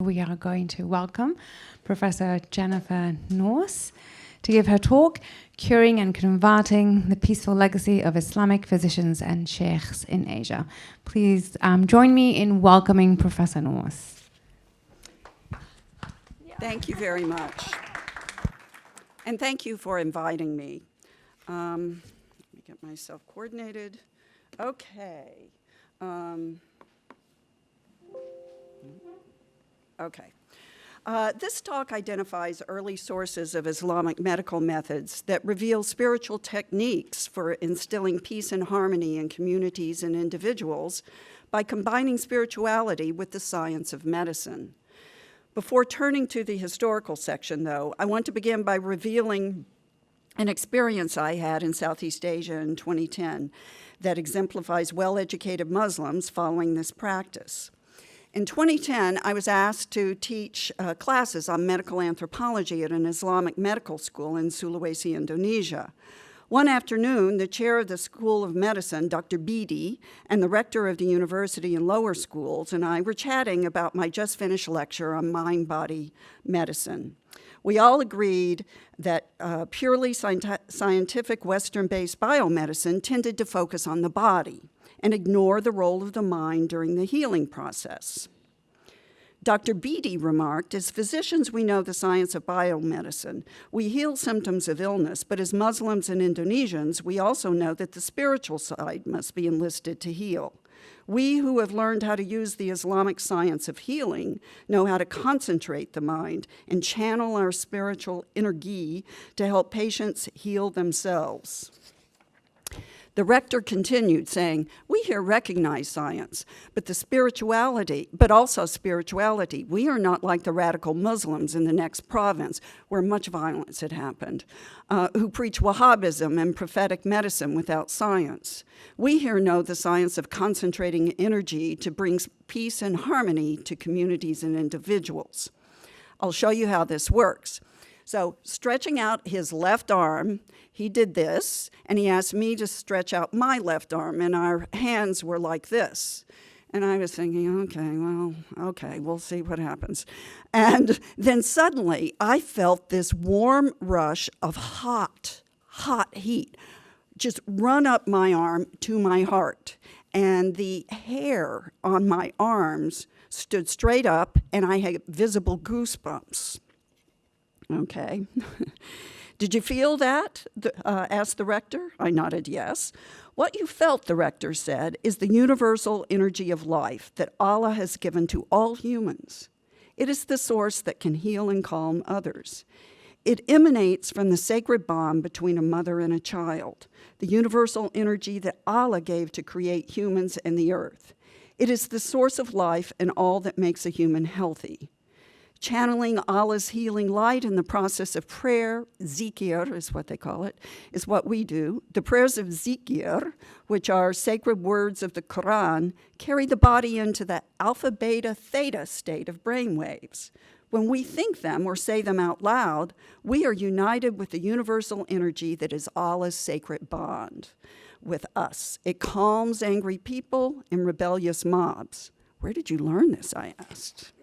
We are going to welcome Professor Jennifer Nourse to give her talk, Curing and Converting the Peaceful Legacy of Islamic Physicians and Sheikhs in Asia. Please join me in welcoming Professor Nourse. Thank you very much. And thank you for inviting me. Let me get myself coordinated. Okay. This talk identifies early sources of Islamic medical methods that reveal spiritual techniques for instilling peace and harmony in communities and individuals by combining spirituality with the science of medicine. Before turning to the historical section, though, I want to begin by revealing an experience I had in Southeast Asia in 2010 that exemplifies well-educated Muslims following this practice. In 2010, I was asked to teach classes on medical anthropology at an Islamic medical school in Sulawesi, Indonesia. One afternoon, the chair of the School of Medicine, Dr. Bidi, and the rector of the university and lower schools and I were chatting about my just-finished lecture on mind-body medicine. We all agreed that purely scientific Western-based biomedicine tended to focus on the body and ignore the role of the mind during the healing process. Dr. Bidi remarked, as physicians, we know the science of biomedicine. We heal symptoms of illness, but as Muslims and Indonesians, we also know that the spiritual side must be enlisted to heal. We who have learned how to use the Islamic science of healing know how to concentrate the mind and channel our spiritual inner ghee to help patients heal themselves. The rector continued, saying, we here recognize science, but also spirituality. We are not like the radical Muslims in the next province, where much violence had happened, who preach Wahhabism and prophetic medicine without science. We here know the science of concentrating energy to bring peace and harmony to communities and individuals. I'll show you how this works. So stretching out his left arm, he did this, and he asked me to stretch out my left arm, and our hands were like this. And I was thinking, okay, we'll see what happens. And then suddenly, I felt this warm rush of hot heat just run up my arm to my heart. And the hair on my arms stood straight up, and I had visible goosebumps. Okay. Did you feel that? Asked the rector. I nodded yes. What you felt, the rector said, is the universal energy of life that Allah has given to all humans. It is the source that can heal and calm others. It emanates from the sacred bond between a mother and a child, the universal energy that Allah gave to create humans and the earth. It is the source of life and all that makes a human healthy. Channeling Allah's healing light in the process of prayer, zikir is what they call it, is what we do. The prayers of zikir, which are sacred words of the Quran, carry the body into the alpha, beta, theta state of brainwaves. When we think them or say them out loud, we are united with the universal energy that is Allah's sacred bond with us. It calms angry people and rebellious mobs. Where did you learn this, I asked.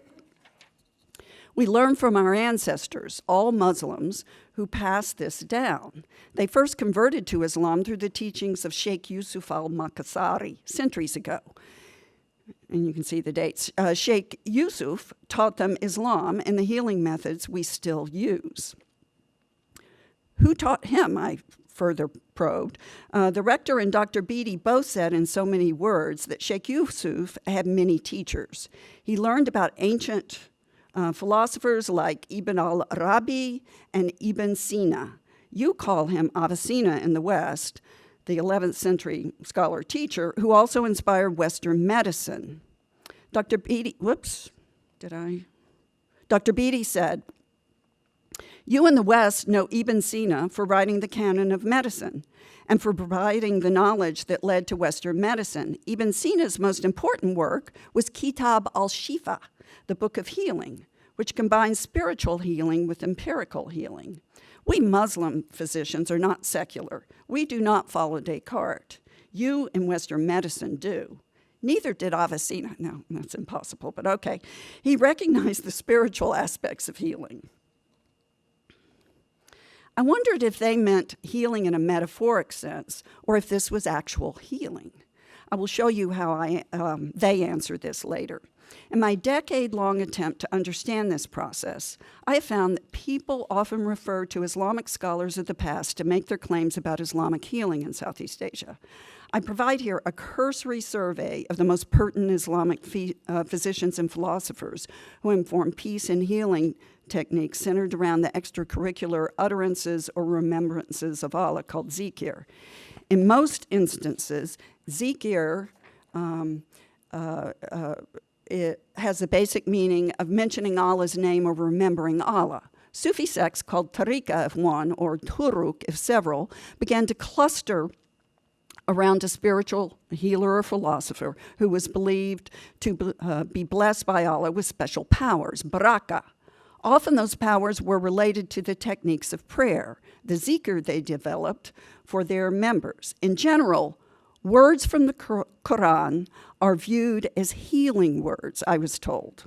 We learn from our ancestors, all Muslims, who passed this down. They first converted to Islam through the teachings of Sheikh Yusuf al-Makassari centuries ago. And you can see the dates. Sheikh Yusuf taught them Islam and the healing methods we still use. Who taught him? I further probed. The rector and Dr. Bidi both said in so many words that Sheikh Yusuf had many teachers. He learned about ancient philosophers like Ibn al-Arabi and Ibn Sina. You call him Avicenna in the West, the 11th century scholar teacher, who also inspired Western medicine. Dr. Bidi said, you in the West know Ibn Sina for writing the canon of medicine and for providing the knowledge that led to Western medicine. Ibn Sina's most important work was Kitab al-Shifa, the Book of Healing, which combines spiritual healing with empirical healing. We Muslim physicians are not secular. We do not follow Descartes. You in Western medicine do. Neither did Avicenna. No, that's impossible, but okay. He recognized the spiritual aspects of healing. I wondered if they meant healing in a metaphoric sense or if this was actual healing. I will show you how they answered this later. In my decade-long attempt to understand this process, I have found that people often refer to Islamic scholars of the past to make their claims about Islamic healing in Southeast Asia. I provide here a cursory survey of the most pertinent Islamic physicians and philosophers who inform peace and healing techniques centered around the extracurricular utterances or remembrances of Allah called zikr. In most instances, zikr it has the basic meaning of mentioning Allah's name or remembering Allah. Sufi sects called tariqa if one, or turuk if several, began to cluster around a spiritual healer or philosopher who was believed to be blessed by Allah with special powers, baraka. Often those powers were related to the techniques of prayer, the zikr they developed for their members. In general, words from the Quran are viewed as healing words, I was told.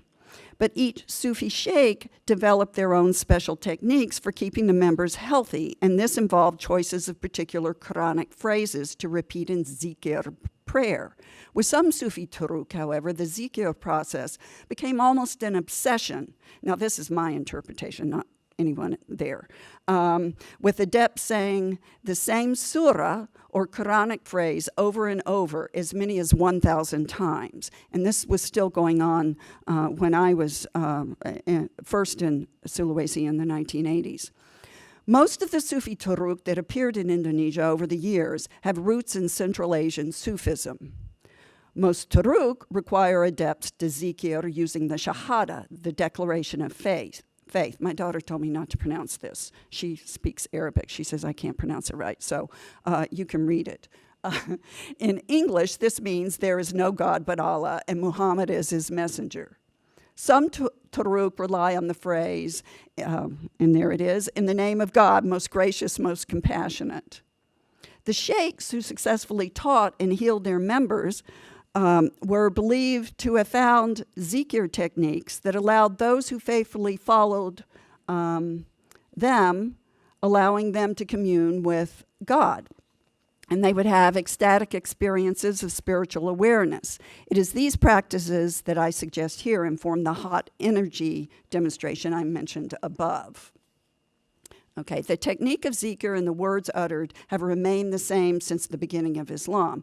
But each Sufi sheikh developed their own special techniques for keeping the members healthy, and this involved choices of particular Quranic phrases to repeat in zikr prayer. With some Sufi turuk, however, the zikr process became almost an obsession. Now, this is my interpretation, not anyone there. With adepts saying the same surah or Quranic phrase over and over as many as 1,000 times. And this was still going on when I was first in Sulawesi in the 1980s. Most of the Sufi turuk that appeared in Indonesia over the years have roots in Central Asian Sufism. Most turuk require adepts to zikr using the shahada, the declaration of faith. My daughter told me not to pronounce this. She speaks Arabic. She says I can't pronounce it right, so you can read it. In English, this means there is no God but Allah, and Muhammad is his messenger. Some turuk rely on the phrase, and there it is, in the name of God, most gracious, most compassionate. The sheikhs who successfully taught and healed their members were believed to have found zikr techniques that allowed those who faithfully followed them, allowing them to commune with God. And they would have ecstatic experiences of spiritual awareness. It is these practices that I suggest here inform the hot energy demonstration I mentioned above. Okay, the technique of zikr and the words uttered have remained the same since the beginning of Islam.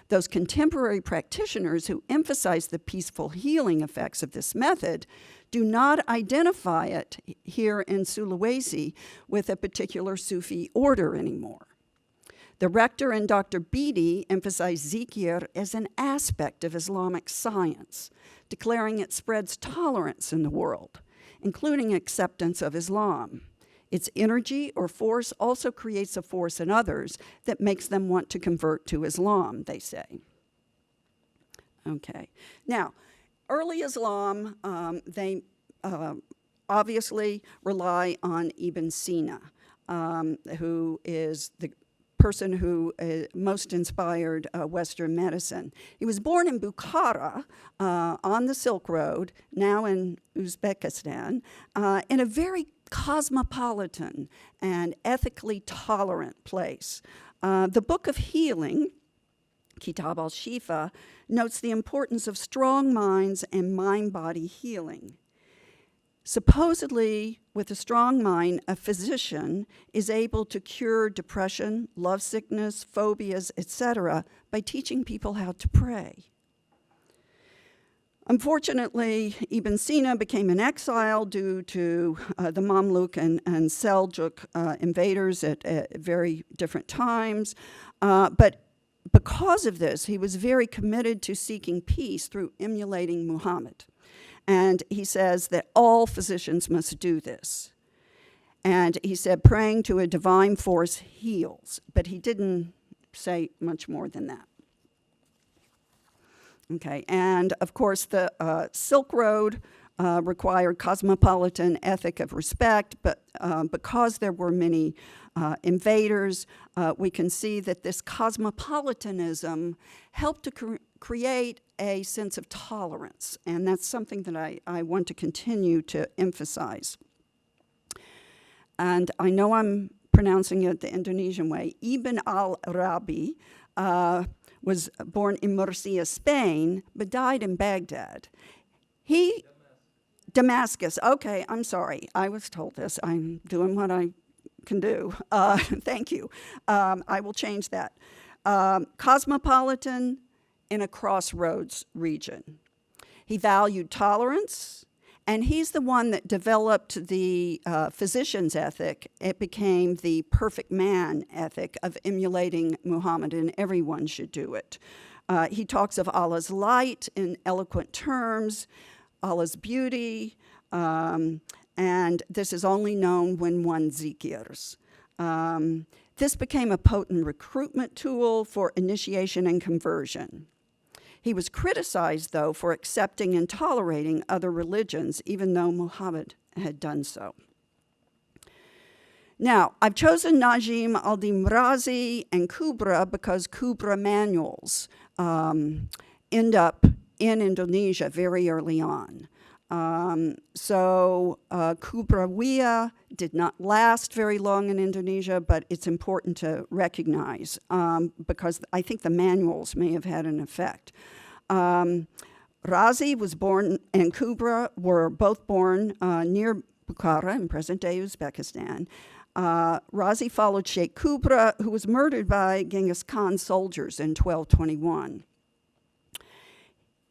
Those contemporary practitioners who emphasize the peaceful healing effects of this method do not identify it here in Sulawesi with a particular Sufi order anymore. The rector and Dr. Beatty emphasize zikr as an aspect of Islamic science, declaring it spreads tolerance in the world, including acceptance of Islam. Its energy or force also creates a force in others that makes them want to convert to Islam, they say. Okay. Now, early Islam, they obviously rely on Ibn Sina, who is the person who most inspired Western medicine. He was born in Bukhara on the Silk Road, now in Uzbekistan, in a very cosmopolitan and ethically tolerant place. The Book of Healing, Kitab al-Shifa, notes the importance of strong minds and mind-body healing. Supposedly, with a strong mind, a physician is able to cure depression, lovesickness, phobias, etc., by teaching people how to pray. Unfortunately, Ibn Sina became in exile due to the Mamluk and Seljuk invaders at very different times. But because of this, he was very committed to seeking peace through emulating Muhammad. And he says that all physicians must do this. And he said praying to a divine force heals, but he didn't say much more than that. Okay, and of course the Silk Road required cosmopolitan ethic of respect, but because there were many invaders, we can see that this cosmopolitanism helped to create a sense of tolerance, and that's something that I want to continue to emphasize. And I know I'm pronouncing it the Indonesian way. Ibn al-Arabi was born in Murcia, Spain, but died in Baghdad. Damascus. Okay, I'm sorry. I was told this. I'm doing what I can do. Thank you. I will change that. Cosmopolitan in a crossroads region. He valued tolerance, and he's the one that developed the physician's ethic. It became the perfect man ethic of emulating Muhammad, and everyone should do it. He talks of Allah's light in eloquent terms, Allah's beauty, and this is only known when one zikirs. This became a potent recruitment tool for initiation and conversion. He was criticized, though, for accepting and tolerating other religions, even though Muhammad had done so. Now, I've chosen Najim al-Din Razi and Kubra because Kubra manuals end up in Indonesia very early on. Kubrawiyah did not last very long in Indonesia, but it's important to recognize because I think the manuals may have had an effect. Razi was born, and Kubra were both born near Bukhara in present-day Uzbekistan. Razi followed Sheikh Kubra, who was murdered by Genghis Khan's soldiers in 1221.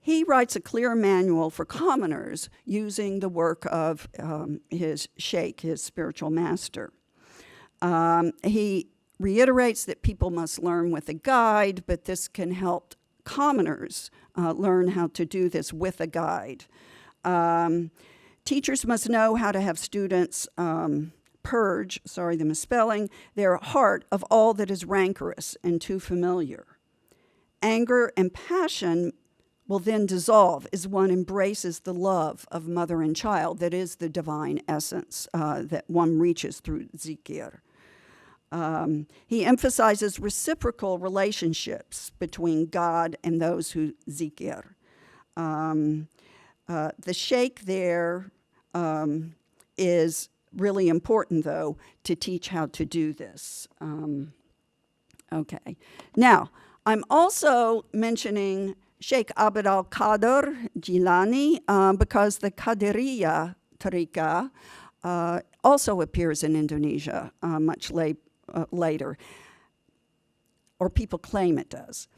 He writes a clear manual for commoners using the work of his sheikh, his spiritual master. He reiterates that people must learn with a guide, but this can help commoners learn how to do this with a guide. Teachers must know how to have students purge, sorry the misspelling, their heart of all that is rancorous and too familiar. Anger and passion will then dissolve as one embraces the love of mother and child that is the divine essence that one reaches through zikir. He emphasizes reciprocal relationships between God and those who zikir. The sheikh there is really important, though, to teach how to do this. Okay. Now, I'm also mentioning Sheikh Abd al-Qadir Jilani because the Qadiriyya tariqa also appears in Indonesia much later, or people claim it does.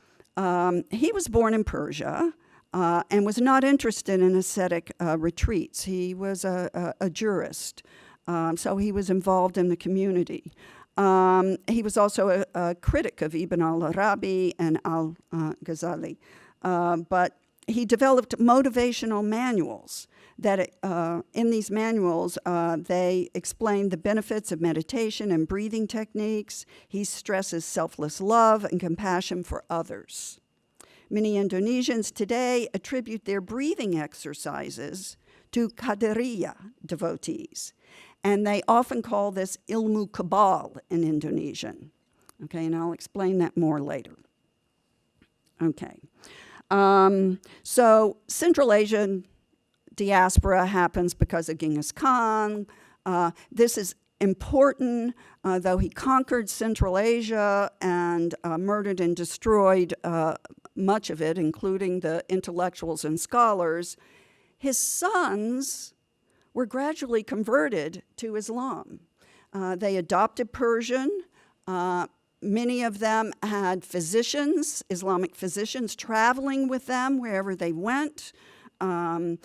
He was born in Persia and was not interested in ascetic retreats. He was a jurist, so he was involved in the community. He was also a critic of Ibn al-Arabi and al-Ghazali. But he developed motivational manuals that in these manuals, they explain the benefits of meditation and breathing techniques. He stresses selfless love and compassion for others. Many Indonesians today attribute their breathing exercises to Qadiriyya devotees, and they often call this ilmu kabal in Indonesian. Okay, and I'll explain that more later. Okay. So Central Asian diaspora happens because of Genghis Khan. This is important, though he conquered Central Asia and murdered and destroyed much of it, including the intellectuals and scholars. His sons were gradually converted to Islam. They adopted Persian. Many of them had physicians, Islamic physicians, traveling with them wherever they went, and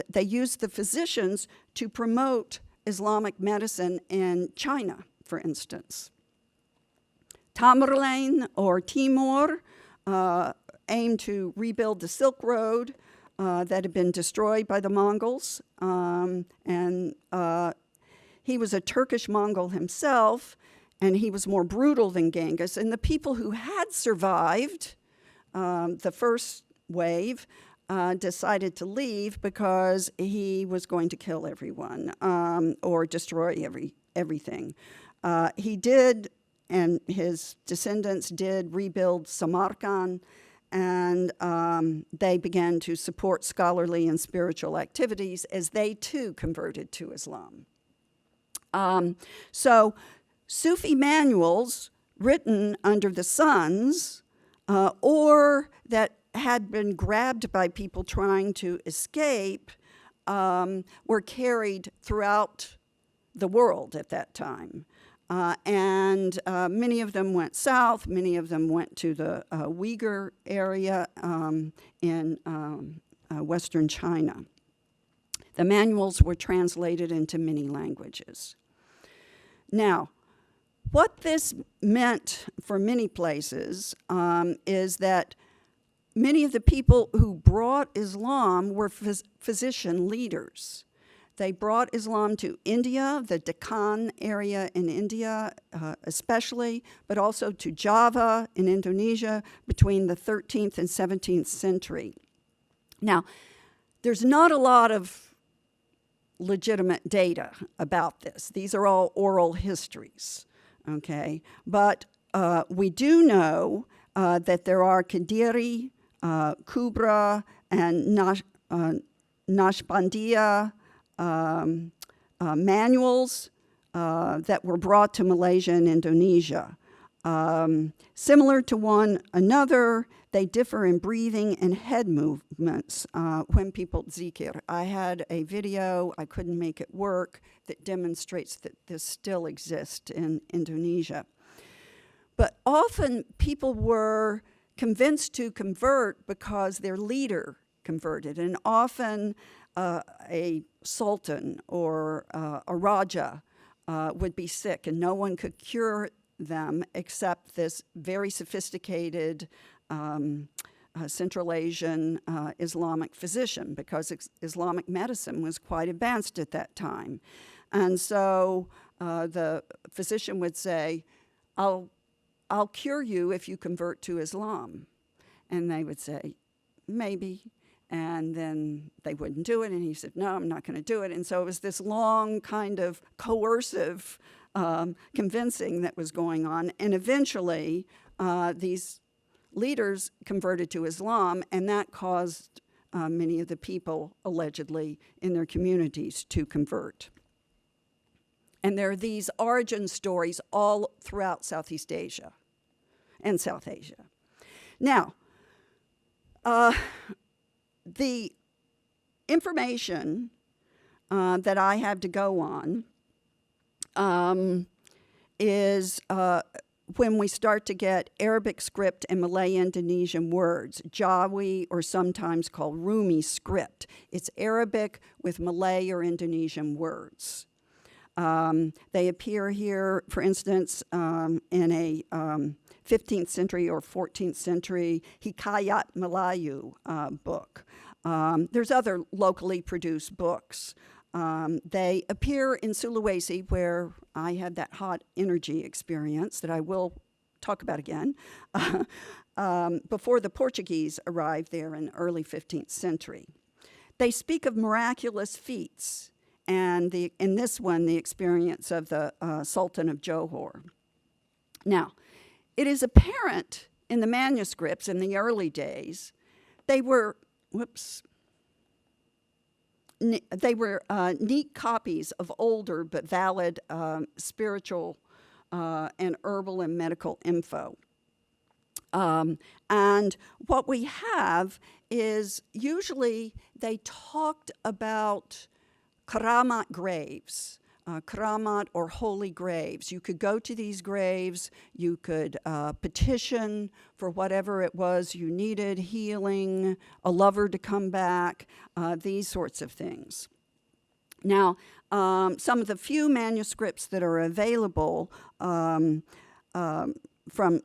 they used the physicians to promote Islamic medicine in China, for instance. Tamerlane, or Timur, aimed to rebuild the Silk Road that had been destroyed by the Mongols, and he was a Turkish Mongol himself, and he was more brutal than Genghis. And the people who had survived the first wave decided to leave because he was going to kill everyone or destroy everything. He did, and his descendants did, rebuild Samarkand, and they began to support scholarly and spiritual activities as they too converted to Islam. So Sufi manuals written under the suns or that had been grabbed by people trying to escape were carried throughout the world at that time. And many of them went south, many of them went to the Uyghur area in Western China. The manuals were translated into many languages. Now, what this meant for many places is that many of the people who brought Islam were physician leaders. They brought Islam to India, the Deccan area in India especially, but also to Java in Indonesia between the 13th and 17th century. Now, there's not a lot of legitimate data about this. These are all oral histories, okay? But we do know that there are Kadiri, Kubra, and Naqshbandiya manuals that were brought to Malaysia and Indonesia. Similar to one another, they differ in breathing and head movements when people zikir. I had a video, I couldn't make it work, that demonstrates that this still exists in Indonesia. But often people were convinced to convert because their leader converted, and often a sultan or a raja would be sick and no one could cure them except this very sophisticated Central Asian Islamic physician, because Islamic medicine was quite advanced at that time. And so the physician would say, I'll cure you if you convert to Islam. And they would say, maybe. And then they wouldn't do it. And he said, no, I'm not going to do it. And so it was this long kind of coercive convincing that was going on. And eventually, these leaders converted to Islam, and that caused many of the people, allegedly, in their communities to convert. And there are these origin stories all throughout Southeast Asia and South Asia. Now, the information that I have to go on is when we start to get Arabic script and Malay Indonesian words, Jawi, or sometimes called Rumi script. It's Arabic with Malay or Indonesian words. They appear here, for instance, in a 15th century or 14th century Hikayat Melayu book. There's other locally produced books. They appear in Sulawesi, where I had that hot energy experience that I will talk about again, before the Portuguese arrived there in early 15th century. They speak of miraculous feats, and in this one, the experience of the Sultan of Johor. Now, it is apparent in the manuscripts in the early days, they were neat copies of older but valid spiritual and herbal and medical info. And what we have is usually they talked about karamat graves, karamat or holy graves. You could go to these graves, you could petition for whatever it was you needed, healing, a lover to come back, these sorts of things. Now, some of the few manuscripts that are available from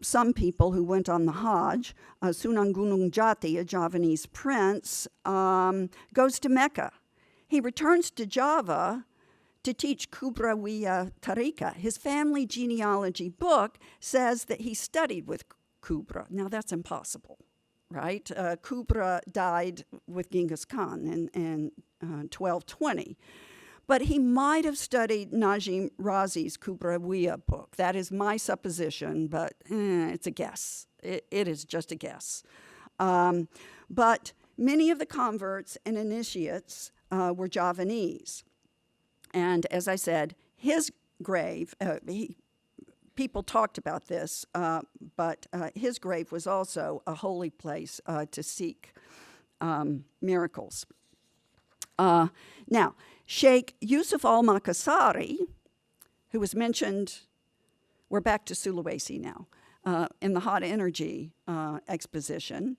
some people who went on the Hajj, Sunan Gunung Jati, a Javanese prince, goes to Mecca. He returns to Java to teach Kubrawiya Tariqa. His family genealogy book says that he studied with Kubra. Now, that's impossible, right? Kubra died with Genghis Khan in 1220. But he might have studied Najim Razi's Kubrawiya book. That is my supposition, but it's a guess. It is just a guess. But many of the converts and initiates were Javanese. And as I said, his grave, people talked about this, but his grave was also a holy place to seek miracles. Now, Sheikh Yusuf al-Makassari, who was mentioned, we're back to Sulawesi now, in the hot energy exposition,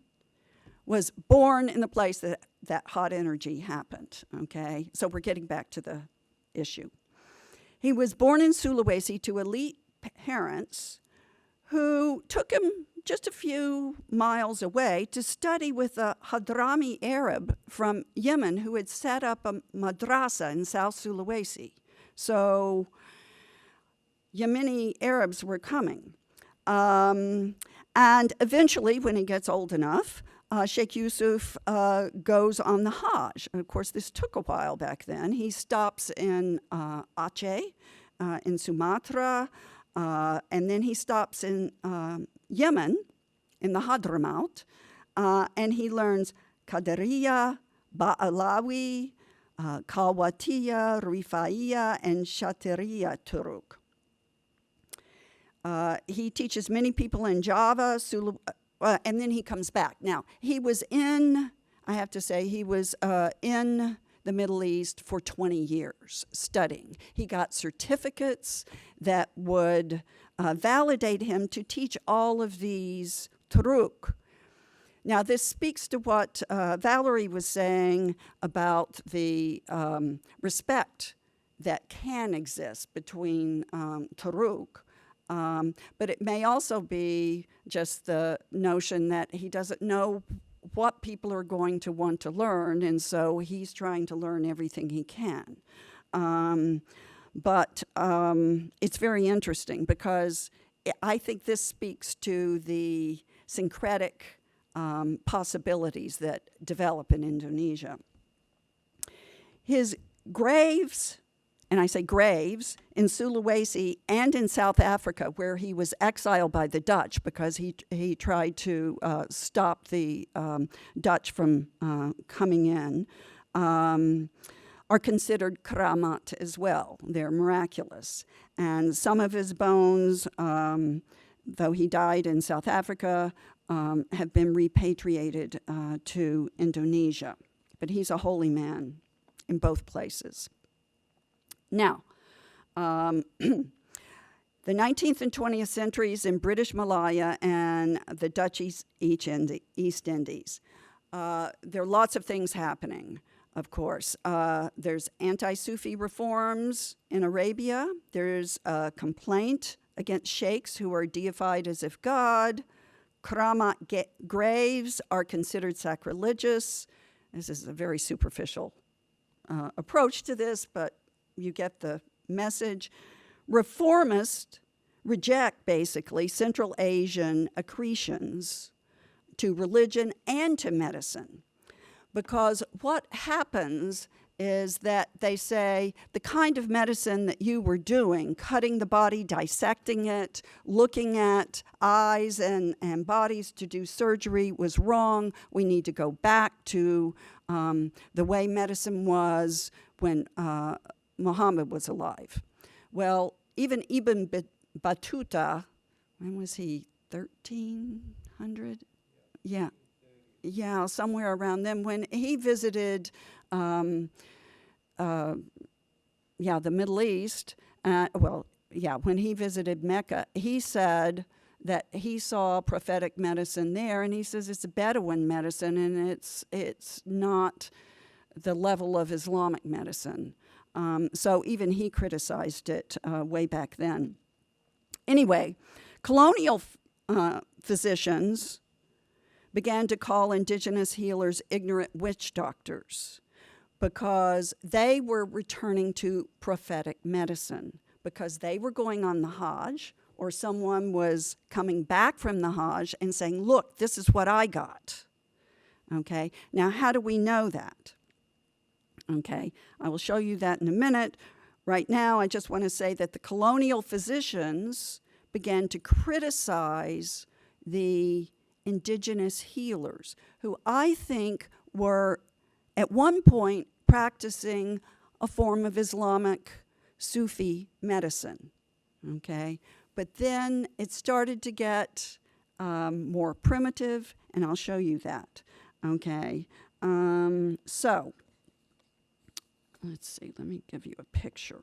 was born in the place that hot energy happened, okay? So we're getting back to the issue. He was born in Sulawesi to elite parents who took him just a few miles away to study with a Hadrami Arab from Yemen who had set up a madrasa in South Sulawesi. So Yemeni Arabs were coming. And eventually, when he gets old enough, Sheikh Yusuf goes on the Hajj. And of course, this took a while back then. He stops in Aceh, in Sumatra, and then he stops in Yemen, in the Hadramaut, and he learns Qadariya, Ba'alawi, Kawatiya, Rifaiya, and Shatiriya Turuk. He teaches many people in Java, and then he comes back. Now, he was in, I have to say, he was in the Middle East for 20 years studying. He got certificates that would validate him to teach all of these turuk. Now, this speaks to what Valerie was saying about the respect that can exist between turuk. But it may also be just the notion that he doesn't know what people are going to want to learn, and so he's trying to learn everything he can. But it's very interesting because I think this speaks to the syncretic possibilities that develop in Indonesia. His graves, and I say graves, in Sulawesi and in South Africa, where he was exiled by the Dutch because he tried to stop the Dutch from coming in, are considered karamat as well. They're miraculous. And some of his bones, though he died in South Africa, have been repatriated to Indonesia. But he's a holy man in both places. Now, the 19th and 20th centuries in British Malaya and the Dutch East Indies. There are lots of things happening, of course. There's anti-Sufi reforms in Arabia. There's a complaint against sheikhs who are deified as if God. Karamat graves are considered sacrilegious. This is a very superficial approach to this, but you get the message. Reformists reject, basically, Central Asian accretions to religion and to medicine. Because what happens is that they say the kind of medicine that you were doing, cutting the body, dissecting it, looking at eyes and bodies to do surgery was wrong. We need to go back to the way medicine was when Muhammad was alive. Well, even Ibn Battuta, when was he, 1300? Yeah, somewhere around then, when he visited, the Middle East, when he visited Mecca, he said that he saw prophetic medicine there, and he says it's a Bedouin medicine, and it's not the level of Islamic medicine. So even he criticized it way back then. Anyway, colonial physicians began to call indigenous healers ignorant witch doctors because they were returning to prophetic medicine, because they were going on the Hajj, or someone was coming back from the Hajj and saying, look, this is what I got. Okay, now how do we know that? Okay, I will show you that in a minute. Right now, I just want to say that the colonial physicians began to criticize the indigenous healers, who I think were at one point practicing a form of Islamic Sufi medicine, okay? But then it started to get more primitive, and I'll show you that, okay? So, let's see, let me give you a picture.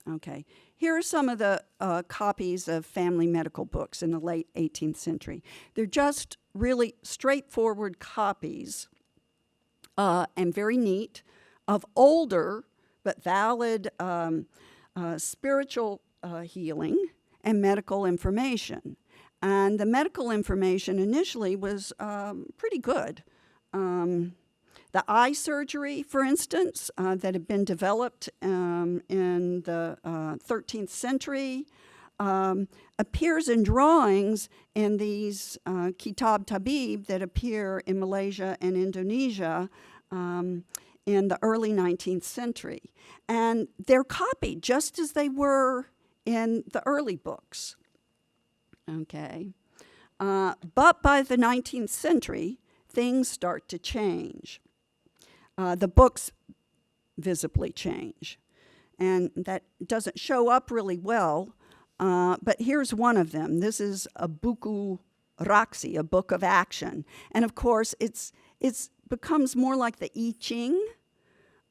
Okay, here are some of the copies of family medical books in the late 18th century. They're just really straightforward copies and very neat of older but valid spiritual healing and medical information. And the medical information initially was pretty good. The eye surgery, for instance, that had been developed in the 13th century, appears in drawings in these Kitab Tib that appear in Malaysia and Indonesia in the early 19th century. And they're copied just as they were in the early books. Okay. But by the 19th century, things start to change. The books visibly change. And that doesn't show up really well, but here's one of them. This is a buku raksi, a book of action. And of course, it's becomes more like the I Ching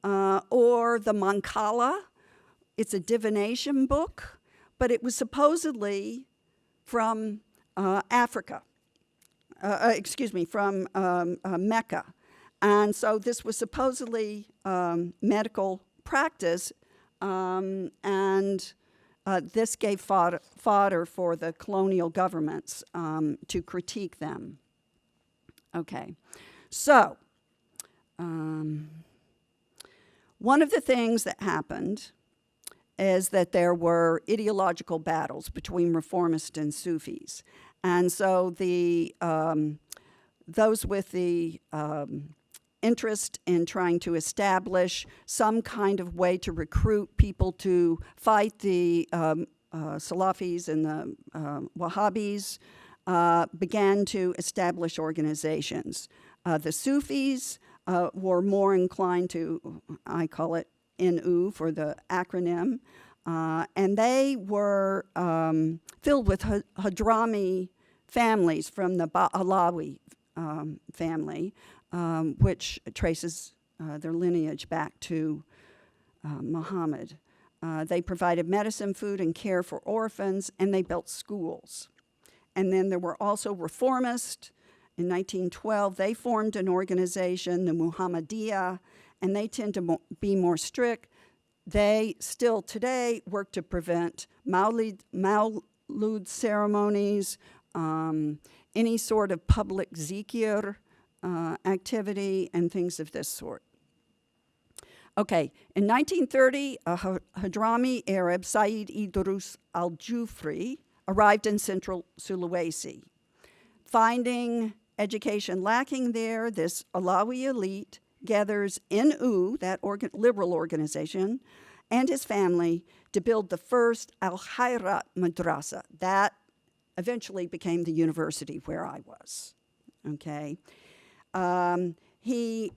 or the Mancala. It's a divination book, but it was supposedly from Africa. From Mecca. And so this was supposedly medical practice, and this gave fodder for the colonial governments to critique them. Okay, so one of the things that happened is that there were ideological battles between reformists and Sufis. And so the those with the interest in trying to establish some kind of way to recruit people to fight the Salafis and the Wahhabis began to establish organizations. The Sufis were more inclined to, I call it NU for the acronym, and they were filled with Hadrami families from the Ba'alawi family, which traces their lineage back to Muhammad. They provided medicine, food, and care for orphans, and they built schools. And then there were also reformists. In 1912, they formed an organization, the Muhammadiyah, and they tend to be more strict. They still today work to prevent Maulud ceremonies, any sort of public zikr activity, and things of this sort. Okay, in 1930, a Hadrami Arab, Said Idrus al-Jufri, arrived in central Sulawesi. Finding education lacking there, this Alawi elite gathers NU, that liberal organization, and his family to build the first Al-Khairat Madrasa. That eventually became the university where I was, okay? He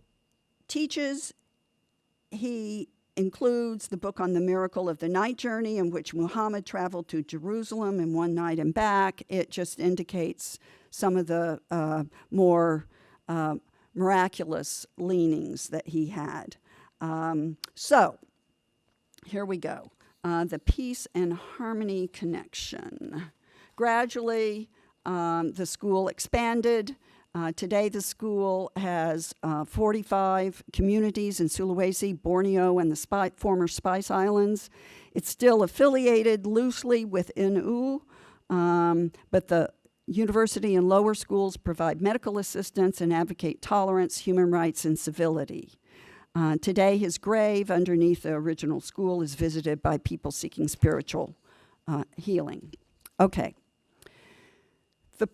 teaches, he includes the book on the miracle of the night journey in which Muhammad traveled to Jerusalem in one night and back. It just indicates some of the more miraculous leanings that he had. So, here we go. The peace and harmony connection. Gradually, the school expanded. Today, the school has 45 communities in Sulawesi, Borneo, and the former Spice Islands. It's still affiliated loosely with NU, but the university and lower schools provide medical assistance and advocate tolerance, human rights, and civility. Today, his grave underneath the original school is visited by people seeking spiritual healing. Okay. The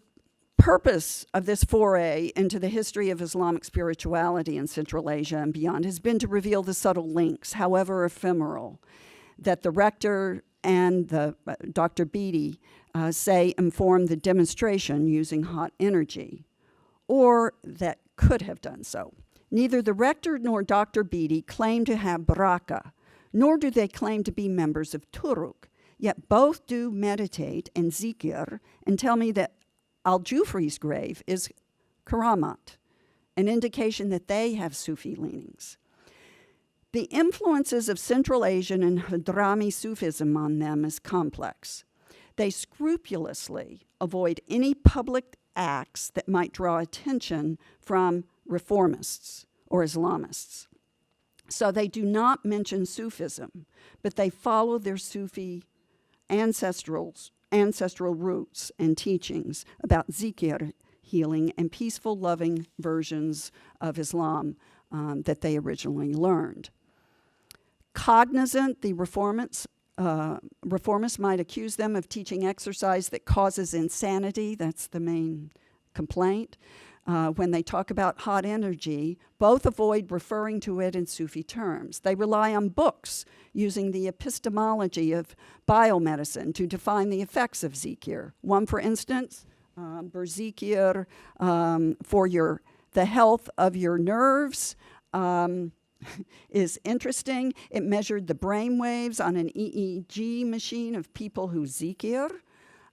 purpose of this foray into the history of Islamic spirituality in Central Asia and beyond has been to reveal the subtle links, however ephemeral, that the rector and Dr. Beatty say informed the demonstration using hot energy, or that could have done so. Neither the rector nor Dr. Beatty claim to have baraka, nor do they claim to be members of Turuk, yet both do meditate and zikr and tell me that Al-Jufri's grave is karamat, an indication that they have Sufi leanings. The influences of Central Asian and Hadrami Sufism on them is complex. They scrupulously avoid any public acts that might draw attention from reformists or Islamists. So they do not mention Sufism, but they follow their Sufi ancestral roots and teachings about zikr, healing, and peaceful, loving versions of Islam that they originally learned. Cognizant, the reformists might accuse them of teaching exercise that causes insanity. That's the main complaint. When they talk about hot energy, both avoid referring to it in Sufi terms. They rely on books using the epistemology of biomedicine to define the effects of zikr. One, for instance, berzikr for the health of your nerves, is interesting. It measured the brain waves on an EEG machine of people who zikr.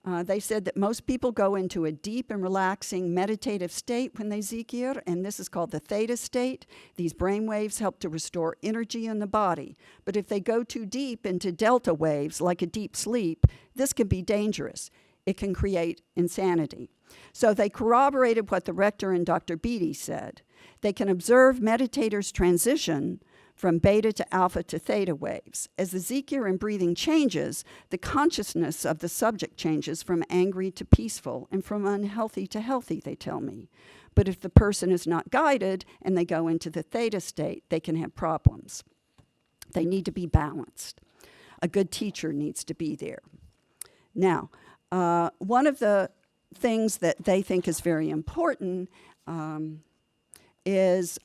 They said that most people go into a deep and relaxing meditative state when they zikr, and this is called the theta state. These brain waves help to restore energy in the body. But if they go too deep into delta waves, like a deep sleep, this can be dangerous. It can create insanity. So they corroborated what the rector and Dr. Beatty said. They can observe meditators transition from beta to alpha to theta waves. As the zikr and breathing changes, the consciousness of the subject changes from angry to peaceful and from unhealthy to healthy, they tell me. But if the person is not guided and they go into the theta state, they can have problems. They need to be balanced. A good teacher needs to be there. Now, one of the things that they think is very important is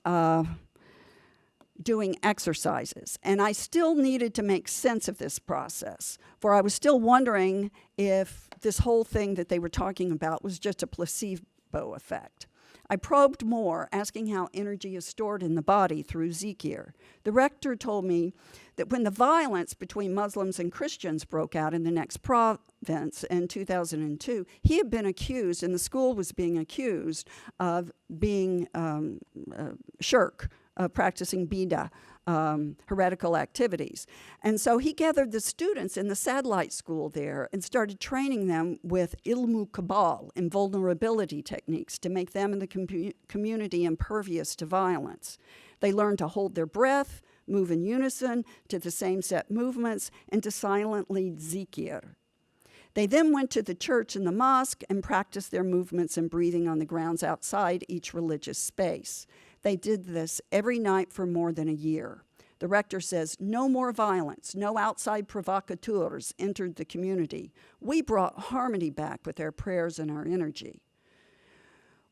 doing exercises. And I still needed to make sense of this process, for I was still wondering if this whole thing that they were talking about was just a placebo effect. I probed more, asking how energy is stored in the body through zikr. The rector told me that when the violence between Muslims and Christians broke out in the next province in 2002, he had been accused, and the school was being accused of being shirk, practicing bid'ah, heretical activities. And so he gathered the students in the satellite school there and started training them with ilmu kabal, invulnerability techniques, to make them and the community impervious to violence. They learned to hold their breath, move in unison to the same set movements, and to silently zikr. They then went to the church and the mosque and practiced their movements and breathing on the grounds outside each religious space. They did this every night for more than a year. The rector says, no more violence, no outside provocateurs entered the community. We brought harmony back with our prayers and our energy.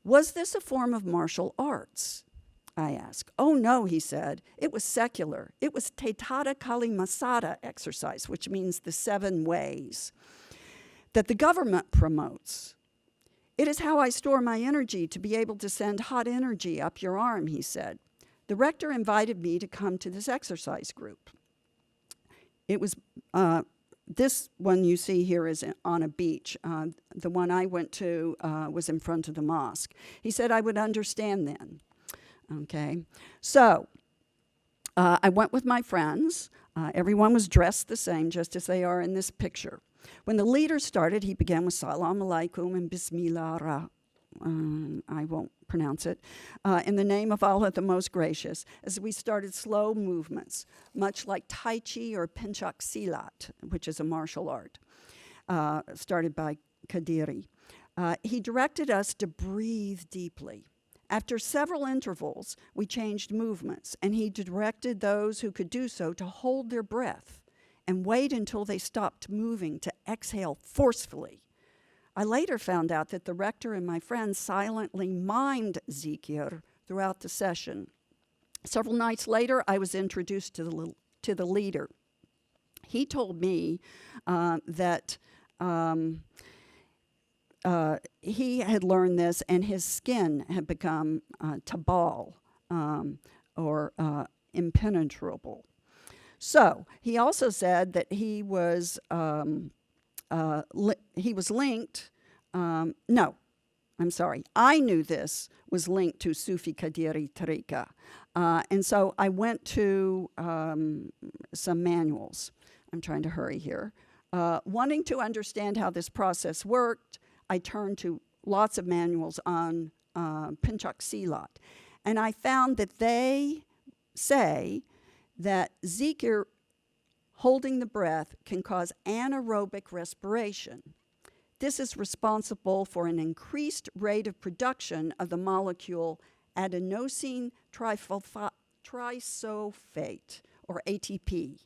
Was this a form of martial arts? I asked. Oh no, he said. It was secular. It was Tetada Kali Masada exercise, which means the 7 ways, that the government promotes. It is how I store my energy to be able to send hot energy up your arm, he said. The rector invited me to come to this exercise group. It was, this one you see here is on a beach. The one I went to was in front of the mosque. He said I would understand then. Okay, so I went with my friends. Everyone was dressed the same, just as they are in this picture. When the leader started, he began with Salam Alaikum and Bismillah, I won't pronounce it, in the name of Allah the Most Gracious, as we started slow movements, much like Tai Chi or Pencak Silat, which is a martial art, started by Qadiri. He directed us to breathe deeply. After several intervals, we changed movements, and he directed those who could do so to hold their breath and wait until they stopped moving to exhale forcefully. I later found out that the rector and my friends silently mimed zikir throughout the session. Several nights later, I was introduced to the leader. He told me that he had learned this and his skin had become tabal, or impenetrable. So he also said that he was linked. No, I'm sorry. I knew this was linked to Sufi Qadiri Tariqa. And so I went to some manuals. I'm trying to hurry here. Wanting to understand how this process worked, I turned to lots of manuals on Pencak Silat. And I found that they say that zikir, holding the breath, can cause anaerobic respiration. This is responsible for an increased rate of production of the molecule adenosine trisulfate, or ATP.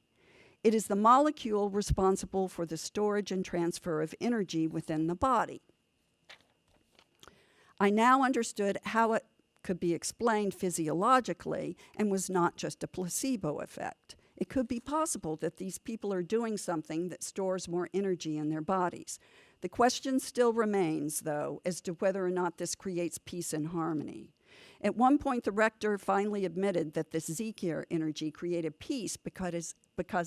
It is the molecule responsible for the storage and transfer of energy within the body. I now understood how it could be explained physiologically and was not just a placebo effect. It could be possible that these people are doing something that stores more energy in their bodies. The question still remains, though, as to whether or not this creates peace and harmony. At one point, the rector finally admitted that this zikir energy created peace because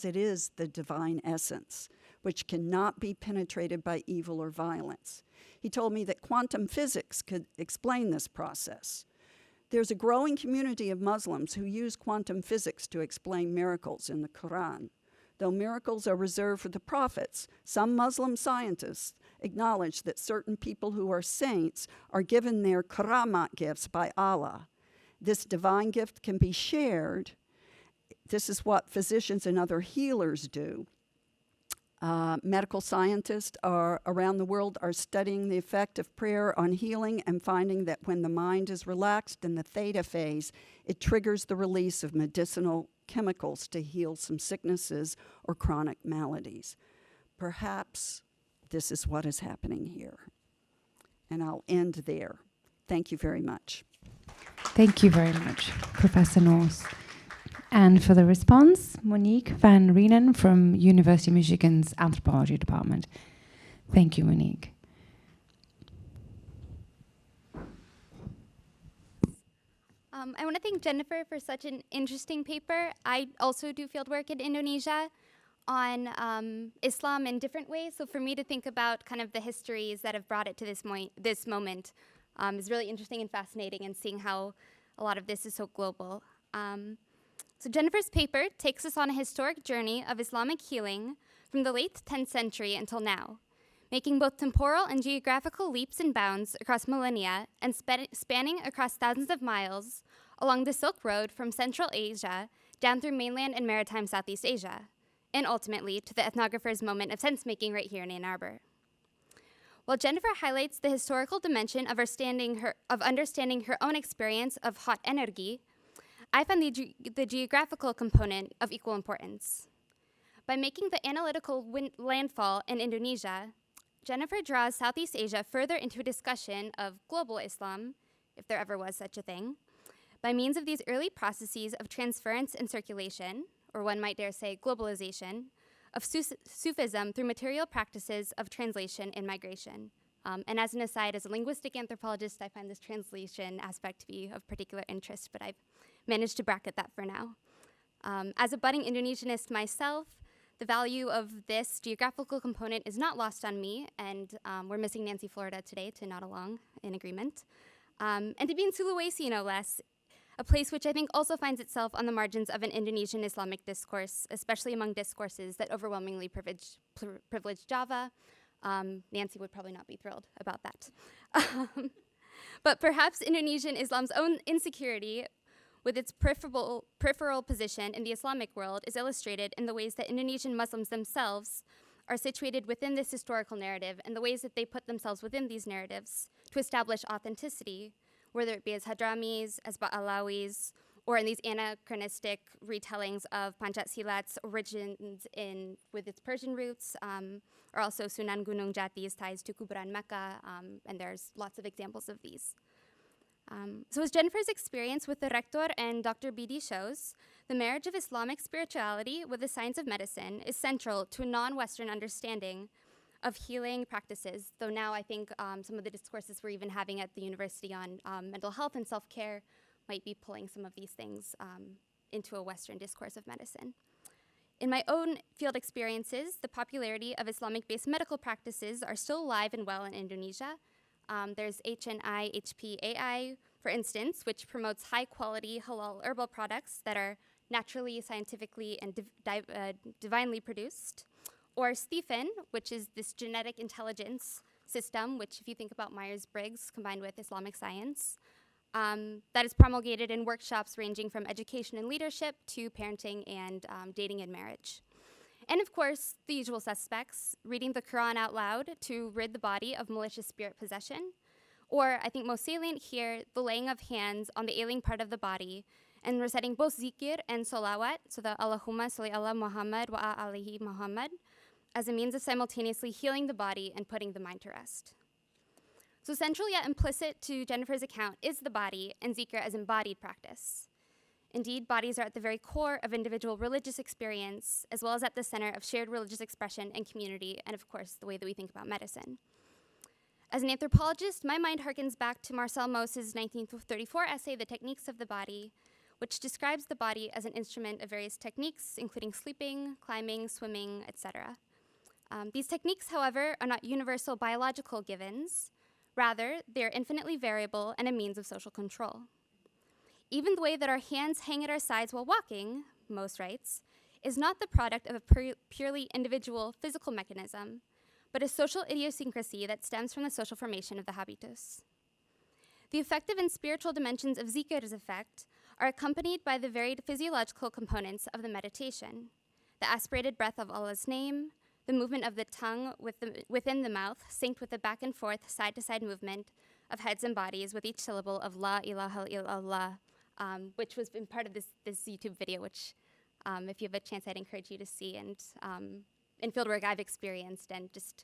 it is the divine essence, which cannot be penetrated by evil or violence. He told me that quantum physics could explain this process. There's a growing community of Muslims who use quantum physics to explain miracles in the Quran. Though miracles are reserved for the prophets, some Muslim scientists acknowledge that certain people who are saints are given their karamat gifts by Allah. This divine gift can be shared. This is what physicians and other healers do. Medical scientists around the world are studying the effect of prayer on healing and finding that when the mind is relaxed in the theta phase, it triggers the release of medicinal chemicals to heal some sicknesses or chronic maladies. Perhaps this is what is happening here. And I'll end there. Thank you very much. Thank you very much, Professor Nourse. And for the response, Moniek Van Rheenan from University of Michigan's Anthropology Department. Thank you, Moniek. I want to thank Jennifer for such an interesting paper. I also do fieldwork in Indonesia on Islam in different ways. So for me to think about kind of the histories that have brought it to this moment is really interesting and fascinating, and seeing how a lot of this is so global. So Jennifer's paper takes us on a historic journey of Islamic healing from the late 10th century until now, making both temporal and geographical leaps and bounds across millennia and spanning across thousands of miles along the Silk Road from Central Asia down through mainland and maritime Southeast Asia, and ultimately to the ethnographer's moment of sense-making right here in Ann Arbor. While Jennifer highlights the historical dimension of understanding her own experience of hot energy, I found the geographical component of equal importance. By making the analytical landfall in Indonesia, Jennifer draws Southeast Asia further into a discussion of global Islam, if there ever was such a thing, by means of these early processes of transference and circulation, or one might dare say globalization, of Sufism through material practices of translation and migration. And as an aside, as a linguistic anthropologist, I find this translation aspect to be of particular interest, but I've managed to bracket that for now. As a budding Indonesianist myself, the value of this geographical component is not lost on me, and we're missing Nancy Florida today to nod along in agreement. And to be in Sulawesi, no less, a place which I think also finds itself on the margins of an Indonesian Islamic discourse, especially among discourses that overwhelmingly privilege Java. Nancy would probably not be thrilled about that. But perhaps Indonesian Islam's own insecurity with its peripheral position in the Islamic world is illustrated in the ways that Indonesian Muslims themselves are situated within this historical narrative, and the ways that they put themselves within these narratives to establish authenticity, whether it be as Hadramis, as Ba'alawis, or in these anachronistic retellings of Pancashilat's origins with its Persian roots, or also Sunan Gunung Jati's ties to Kuburan Mecca, and there's lots of examples of these. So as Jennifer's experience with the Rector and Dr. Bidi shows, the marriage of Islamic spirituality with the science of medicine is central to a non-Western understanding of healing practices, though now I think some of the discourses we're even having at the university on mental health and self-care might be pulling some of these things into a Western discourse of medicine. In my own field experiences, the popularity of Islamic-based medical practices are still alive and well in Indonesia. There's HNI HPAI, for instance, which promotes high-quality halal herbal products that are naturally, scientifically, and divinely produced. Or Stephen, which is this genetic intelligence system, which if you think about Myers-Briggs combined with Islamic science, that is promulgated in workshops ranging from education and leadership to parenting and dating and marriage. And of course, the usual suspects, reading the Quran out loud to rid the body of malicious spirit possession, or I think most salient here, the laying of hands on the ailing part of the body and reciting both zikir and salawat, so the Allahumma salli ala Muhammad wa alihi Muhammad, as a means of simultaneously healing the body and putting the mind to rest. So central yet implicit to Jennifer's account is the body and zikr as embodied practice. Indeed, bodies are at the very core of individual religious experience, as well as at the center of shared religious expression and community, and of course, the way that we think about medicine. As an anthropologist, my mind harkens back to Marcel Maus's 1934 essay, The Techniques of the Body, which describes the body as an instrument of various techniques, including sleeping, climbing, swimming, etc. These techniques, however, are not universal biological givens. Rather, they are infinitely variable and a means of social control. Even the way that our hands hang at our sides while walking, Mauss writes, is not the product of a purely individual physical mechanism, but a social idiosyncrasy that stems from the social formation of the habitus. The affective and spiritual dimensions of zikr's effect are accompanied by the varied physiological components of the meditation, the aspirated breath of Allah's name, the movement of the tongue within the mouth, synced with the back and forth, side-to-side movement of heads and bodies with each syllable of La ilaha illallah, which was in part of this YouTube video, which if you have a chance, I'd encourage you to see. And in fieldwork I've experienced and just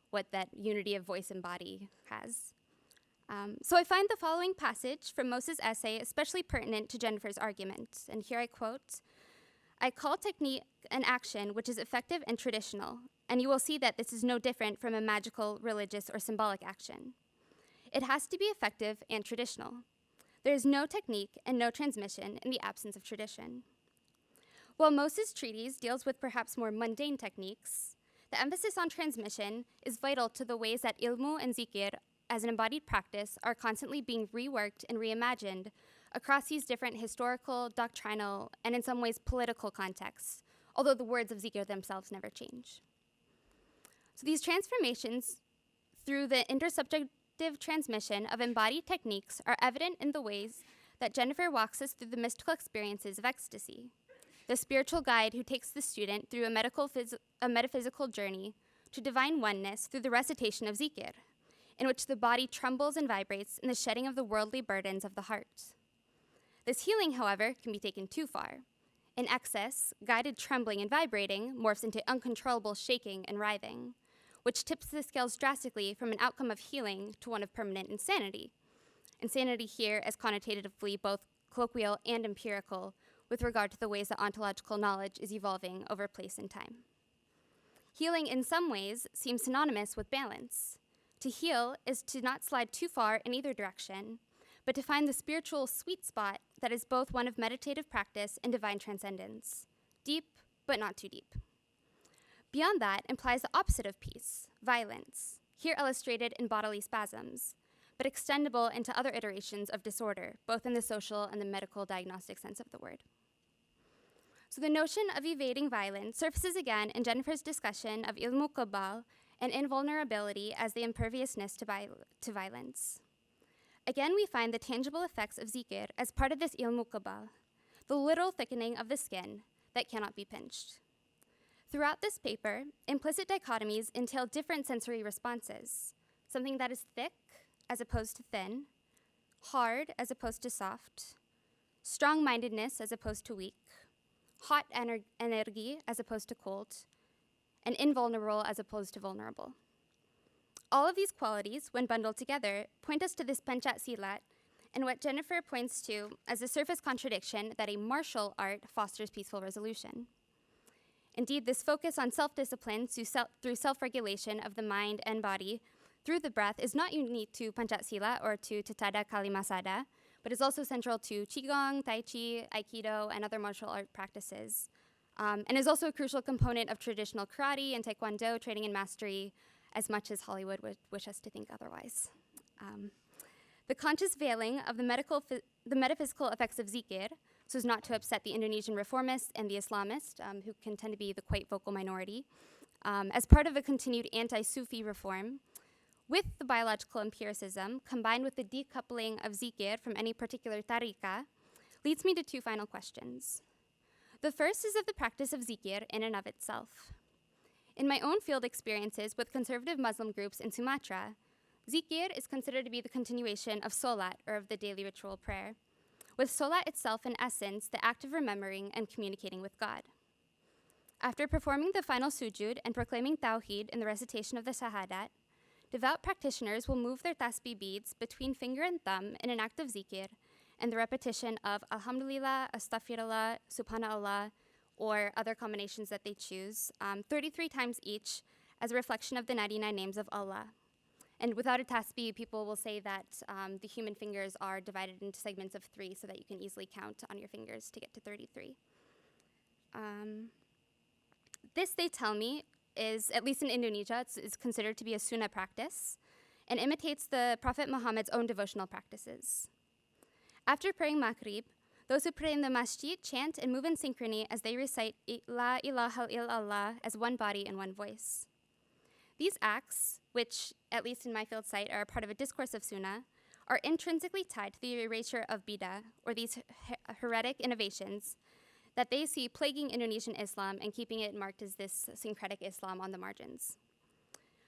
what that unity of voice and body has. So I find the following passage from Mauss's essay especially pertinent to Jennifer's argument. And here I quote, "I call technique an action which is effective and traditional, and you will see that this is no different from a magical, religious, or symbolic action. It has to be effective and traditional. There is no technique and no transmission in the absence of tradition." While Mauss's treatise deals with perhaps more mundane techniques, the emphasis on transmission is vital to the ways that ilmu and zikir as an embodied practice are constantly being reworked and reimagined across these different historical, doctrinal, and in some ways political contexts, although the words of zikr themselves never change. So these transformations through the intersubjective transmission of embodied techniques are evident in the ways that Jennifer walks us through the mystical experiences of ecstasy, the spiritual guide who takes the student through a metaphysical journey to divine oneness through the recitation of zikr, in which the body trembles and vibrates in the shedding of the worldly burdens of the heart. This healing, however, can be taken too far. In excess, guided trembling and vibrating morphs into uncontrollable shaking and writhing, which tips the scales drastically from an outcome of healing to one of permanent insanity. Insanity here as connotatively both colloquial and empirical with regard to the ways that ontological knowledge is evolving over place and time. Healing in some ways seems synonymous with balance. To heal is to not slide too far in either direction, but to find the spiritual sweet spot that is both one of meditative practice and divine transcendence, deep but not too deep. Beyond that implies the opposite of peace, violence, here illustrated in bodily spasms, but extendable into other iterations of disorder, both in the social and the medical diagnostic sense of the word. So the notion of evading violence surfaces again in Jennifer's discussion of ilmu qabal and invulnerability as the imperviousness to violence. Again, we find the tangible effects of zikr as part of this ilmu qabal, the literal thickening of the skin that cannot be pinched. Throughout this paper, implicit dichotomies entail different sensory responses, something that is thick as opposed to thin, hard as opposed to soft, strong-mindedness as opposed to weak, hot energy as opposed to cold, and invulnerable as opposed to vulnerable. All of these qualities, when bundled together, point us to this Pencak Silat and what Jennifer points to as a surface contradiction that a martial art fosters peaceful resolution. Indeed, this focus on self-discipline through self-regulation of the mind and body through the breath is not unique to Pencak Silat or to Tatada Kalimasada, but is also central to Qigong, Tai Chi, Aikido, and other martial art practices, and is also a crucial component of traditional karate and taekwondo training and mastery, as much as Hollywood would wish us to think otherwise. The conscious veiling of the metaphysical effects of zikir, so as not to upset the Indonesian reformists and the Islamists, who can tend to be the quite vocal minority, as part of a continued anti-Sufi reform, with the biological empiricism, combined with the decoupling of zikir from any particular tariqah, leads me to two final questions. The first is of the practice of zikir in and of itself. In my own field experiences with conservative Muslim groups in Sumatra, zikir is considered to be the continuation of solat, or of the daily ritual prayer, with solat itself in essence the act of remembering and communicating with God. After performing the final sujud and proclaiming tawhid in the recitation of the shahadat, devout practitioners will move their tasbih beads between finger and thumb in an act of zikir and the repetition of Alhamdulillah, Astaghfirullah, Subhanallah, or other combinations that they choose, 33 times each as a reflection of the 99 names of Allah. And without a tasbih, people will say that the human fingers are divided into segments of 3 so that you can easily count on your fingers to get to 33. This, they tell me, is, at least in Indonesia, it's considered to be a sunnah practice and imitates the Prophet Muhammad's own devotional practices. After praying Maghrib, those who pray in the masjid chant and move in synchrony as they recite La ilaha illallah as one body and one voice. These acts, which, at least in my field site, are a part of a discourse of sunnah, are intrinsically tied to the erasure of bid'ah, or these heretic innovations, that they see plaguing Indonesian Islam and keeping it marked as this syncretic Islam on the margins.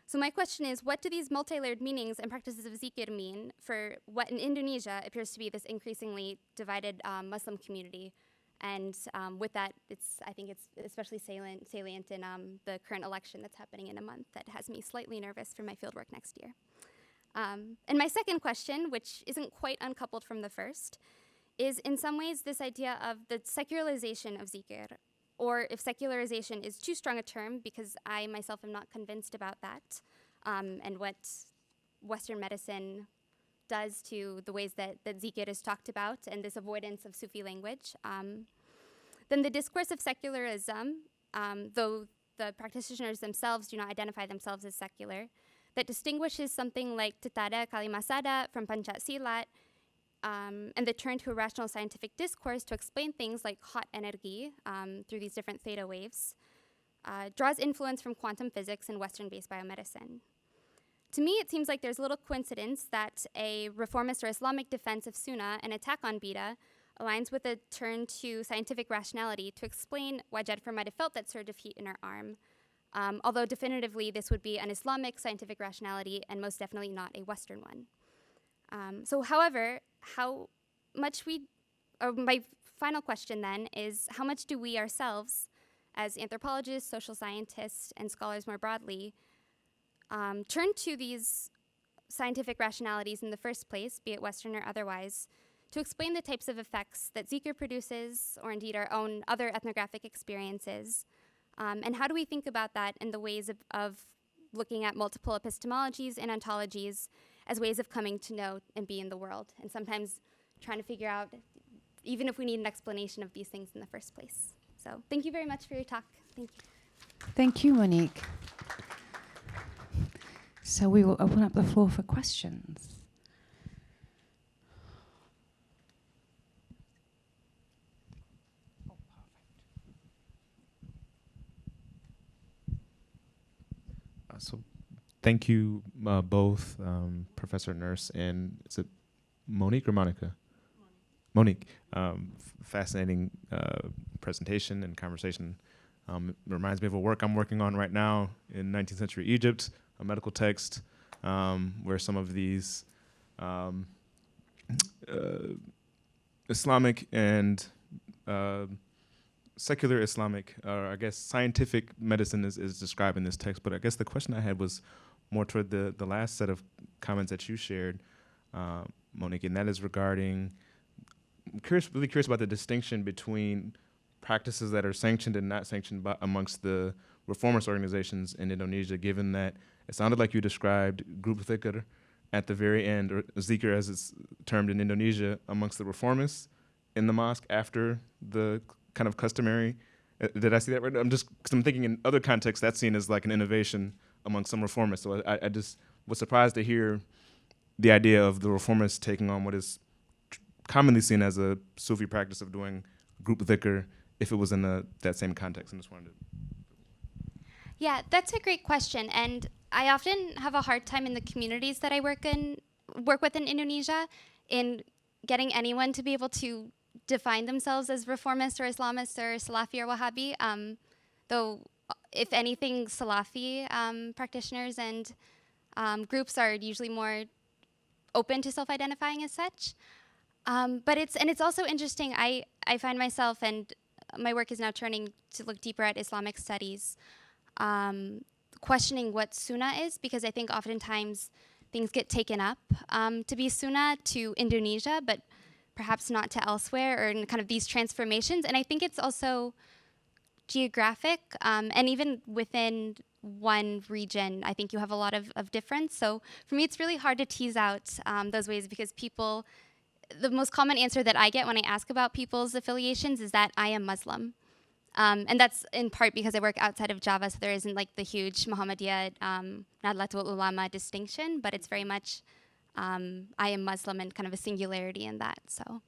So my question is, what do these multi-layered meanings and practices of zikir mean for what in Indonesia appears to be this increasingly divided Muslim community? And with that, I think it's especially salient in the current election that's happening in a month that has me slightly nervous for my fieldwork next year. And my second question, which isn't quite uncoupled from the first, is in some ways this idea of the secularization of zikir, or if secularization is too strong a term, because I myself am not convinced about that, and what Western medicine does to the ways that zikir is talked about and this avoidance of Sufi language, then the discourse of secularism, though the practitioners themselves do not identify themselves as secular, that distinguishes something like Tatada Kalimasada from Pencak Silat, and the turn to a rational scientific discourse to explain things like hot energy through these different theta waves, draws influence from quantum physics and Western-based biomedicine. To me, it seems like there's little coincidence that a reformist or Islamic defense of Sunnah and attack on bid'ah aligns with a turn to scientific rationality to explain why Jennifer might have felt that surge of heat in her arm, although definitively this would be an Islamic scientific rationality and most definitely not a Western one. However, my final question then is, how much do we ourselves, as anthropologists, social scientists, and scholars more broadly, turn to these scientific rationalities in the first place, be it Western or otherwise, to explain the types of effects that zikir produces, or indeed our own other ethnographic experiences? And how do we think about that in the ways of looking at multiple epistemologies and ontologies as ways of coming to know and be in the world, and sometimes trying to figure out even if we need an explanation of these things in the first place. So thank you very much for your talk. Thank you. Thank you, Monique. So we will open up the floor for questions. So thank you both, Professor Nourse and, is it Monique or Monica? Monique. Fascinating presentation and conversation. It reminds me of a work I'm working on right now in 19th century Egypt, a medical text where some of these Islamic and secular Islamic, or I guess scientific medicine is described in this text. But I guess the question I had was more toward the last set of comments that you shared, Moniek, and that is regarding, I'm really curious about the distinction between practices that are sanctioned and not sanctioned amongst the reformist organizations in Indonesia, given that it sounded like you described group dhikr at the very end, or zikr as it's termed in Indonesia, amongst the reformists in the mosque after the kind of customary. Did I see that right? Because I'm thinking in other contexts that's seen as like an innovation among some reformists. So I just was surprised to hear the idea of the reformists taking on what is commonly seen as a Sufi practice of doing group dhikr if it was in that same context. I just wanted to. Yeah, that's a great question. And I often have a hard time in the communities that I work with in Indonesia in getting anyone to be able to define themselves as reformist or Islamist or Salafi or Wahhabi. Though, if anything, Salafi practitioners and groups are usually more open to self-identifying as such. But it's also interesting. I find myself, and my work is now turning to look deeper at Islamic studies, questioning what Sunnah is, because I think oftentimes things get taken up to be Sunnah to Indonesia, but perhaps not to elsewhere, or in kind of these transformations. And I think it's also geographic, and even within one region, I think you have a lot of difference. So for me, it's really hard to tease out those ways, because people, the most common answer that I get when I ask about people's affiliations is that I am Muslim. And that's in part because I work outside of Java, so there isn't like the huge Muhammadiyah, Nadlatul Ulama distinction, but it's very much I am Muslim and kind of a singularity in that. So,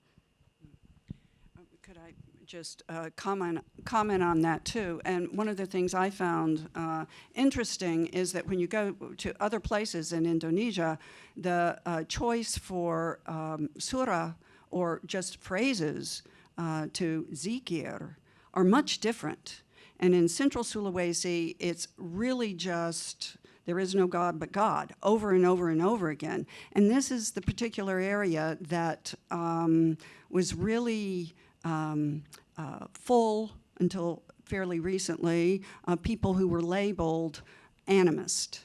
could I just comment on that too? And one of the things I found interesting is that when you go to other places in Indonesia, the choice for surah or just phrases to zikir are much different. And in Central Sulawesi, it's really just, there is no God but God, over and over and over again. And this is the particular area that was really full until fairly recently, people who were labeled animist.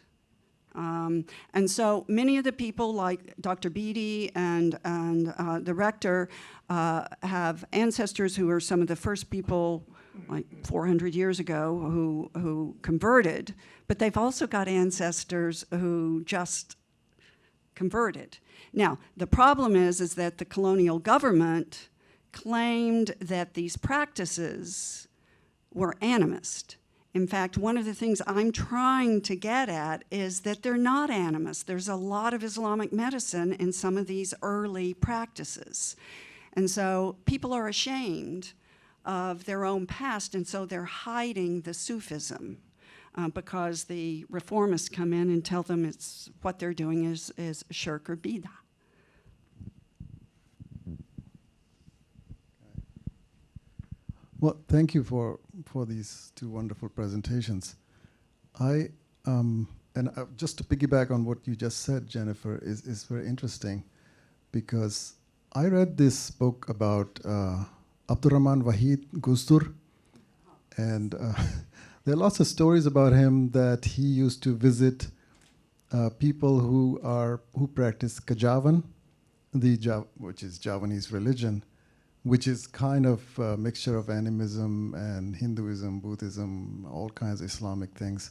And so many of the people, like Dr. Beatty and the rector, have ancestors who are some of the first people, like 400 years ago, who converted, but they've also got ancestors who just converted. Now, the problem is that the colonial government claimed that these practices were animist. In fact, one of the things I'm trying to get at is that they're not animist. There's a lot of Islamic medicine in some of these early practices. And so people are ashamed of their own past, and so they're hiding the Sufism because the reformists come in and tell them it's what they're doing is shirk or bid'ah. Well, thank you for these two wonderful presentations. Just to piggyback on what you just said, Jennifer, is very interesting, because I read this book about Abdurrahman Wahid Gustur, and there are lots of stories about him that he used to visit people who practice Kajavan, which is Javanese religion, which is kind of a mixture of animism and Hinduism, Buddhism, all kinds of Islamic things.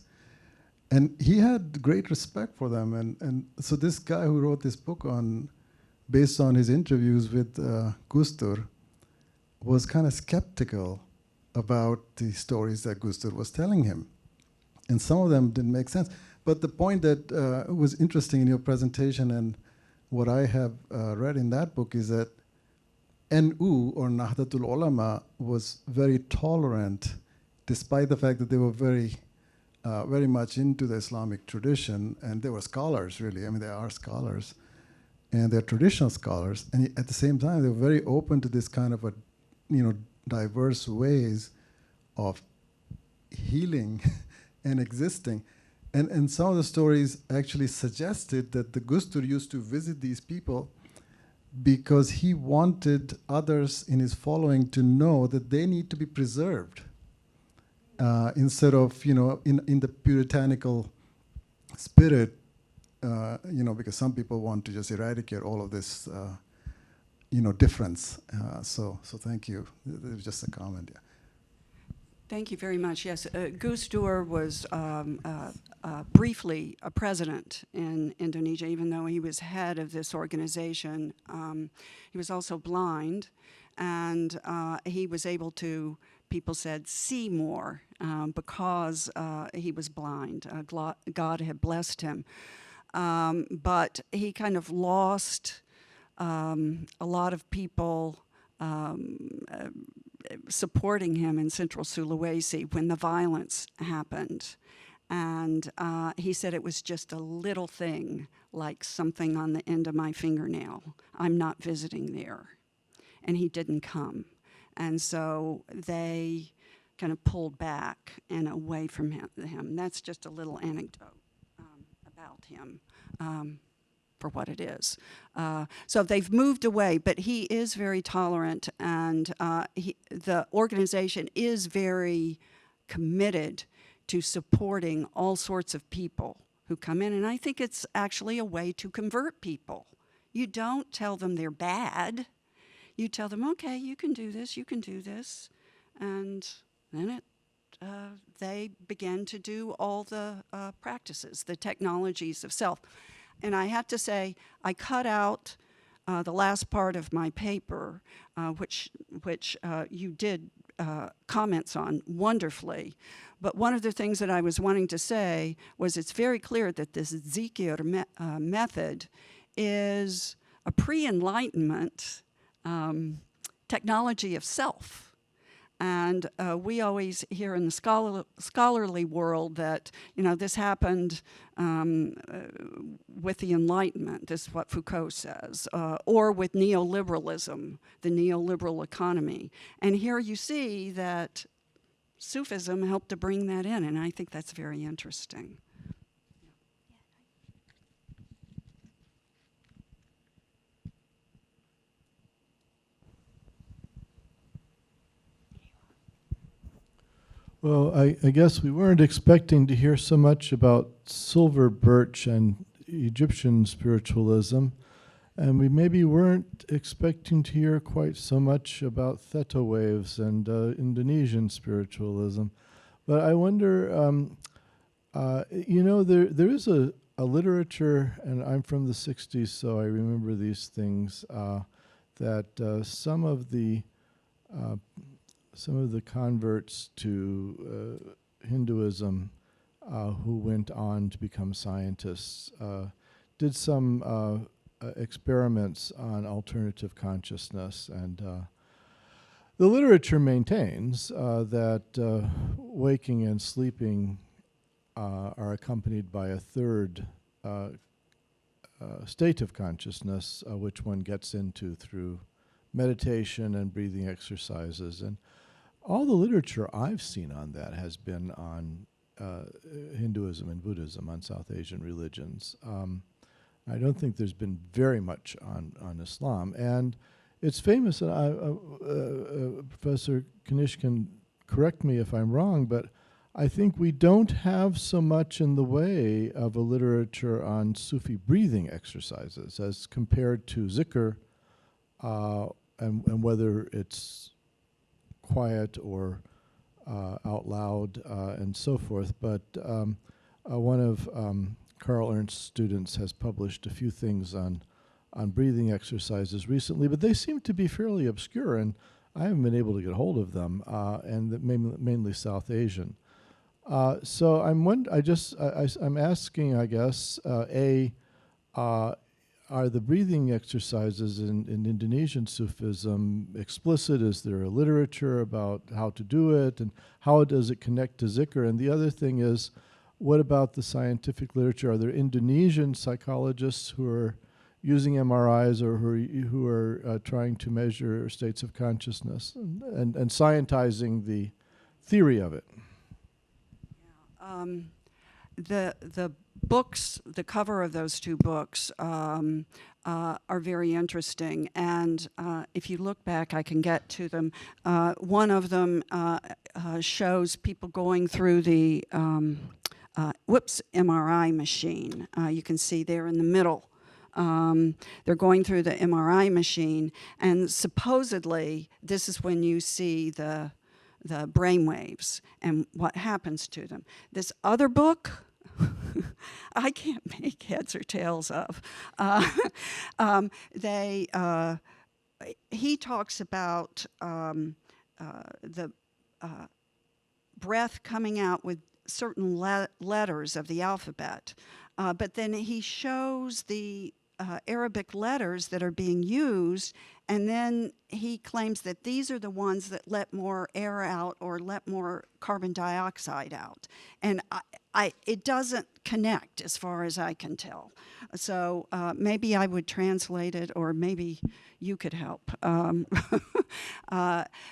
And he had great respect for them. And so this guy who wrote this book based on his interviews with Gustur, was kind of skeptical about the stories that Gustur was telling him. And some of them didn't make sense. But the point that was interesting in your presentation and what I have read in that book is that NU, or Nahdlatul Ulama, was very tolerant, despite the fact that they were very much into the Islamic tradition, and they were scholars, really. I mean, they are scholars, and they're traditional scholars. And at the same time, they were very open to this kind of diverse ways of healing and existing. And some of the stories actually suggested that the Gustur used to visit these people because he wanted others in his following to know that they need to be preserved instead of, in the puritanical spirit, because some people want to just eradicate all of this, difference. So thank you. It was just a comment. Yeah. Thank you very much. Yes, Gus Dur was briefly a president in Indonesia, even though he was head of this organization. He was also blind, and he was able to, people said, see more because he was blind. God had blessed him. But he kind of lost a lot of people supporting him in central Sulawesi when the violence happened. And he said it was just a little thing, like something on the end of my fingernail. I'm not visiting there. And he didn't come. And so they kind of pulled back and away from him. That's just a little anecdote about him. For what it is. So they've moved away, but he is very tolerant, and the organization is very committed to supporting all sorts of people who come in, and I think it's actually a way to convert people. You don't tell them they're bad. You tell them, okay, you can do this, and then they begin to do all the practices, the technologies of self. And I have to say, I cut out the last part of my paper, which you did comments on wonderfully. But one of the things that I was wanting to say was it's very clear that this zikir method is a pre-Enlightenment technology of self. And we always hear in the scholarly world that, this happened with the Enlightenment, this is what Foucault says, or with neoliberalism, the neoliberal economy. And here you see that Sufism helped to bring that in, and I think that's very interesting. Well, I guess we weren't expecting to hear so much about silver birch and Egyptian spiritualism, and we maybe weren't expecting to hear quite so much about theta waves and Indonesian spiritualism. But I wonder, there is a literature, and I'm from the 60s, so I remember these things, that some of the converts to Hinduism who went on to become scientists did some experiments on alternative consciousness. And the literature maintains that waking and sleeping are accompanied by a third state of consciousness, which one gets into through meditation and breathing exercises. And all the literature I've seen on that has been on Hinduism and Buddhism, on South Asian religions. I don't think there's been very much on Islam. And it's famous, and Professor Knish can correct me if I'm wrong, but I think we don't have so much in the way of a literature on Sufi breathing exercises as compared to zikr, and whether it's quiet or out loud and so forth. But one of Carl Ernst's students has published a few things on breathing exercises recently, but they seem to be fairly obscure, and I haven't been able to get hold of them, and mainly South Asian. So I'm asking, I guess, are the breathing exercises in Indonesian Sufism explicit? Is there a literature about how to do it, and how does it connect to zikr? And the other thing is, what about the scientific literature? Are there Indonesian psychologists who are using MRIs or who are trying to measure states of consciousness and scientizing the theory of it? the books, the cover of those two books are very interesting. And if you look back, I can get to them. One of them shows people going through the MRI machine. You can see there in the middle. They're going through the MRI machine, and supposedly this is when you see the brain waves and what happens to them. This other book, I can't make heads or tails of. He talks about the breath coming out with certain letters of the alphabet, but then he shows the Arabic letters that are being used, and then he claims that these are the ones that let more air out or let more carbon dioxide out. And it doesn't connect as far as I can tell. So maybe I would translate it, or maybe you could help.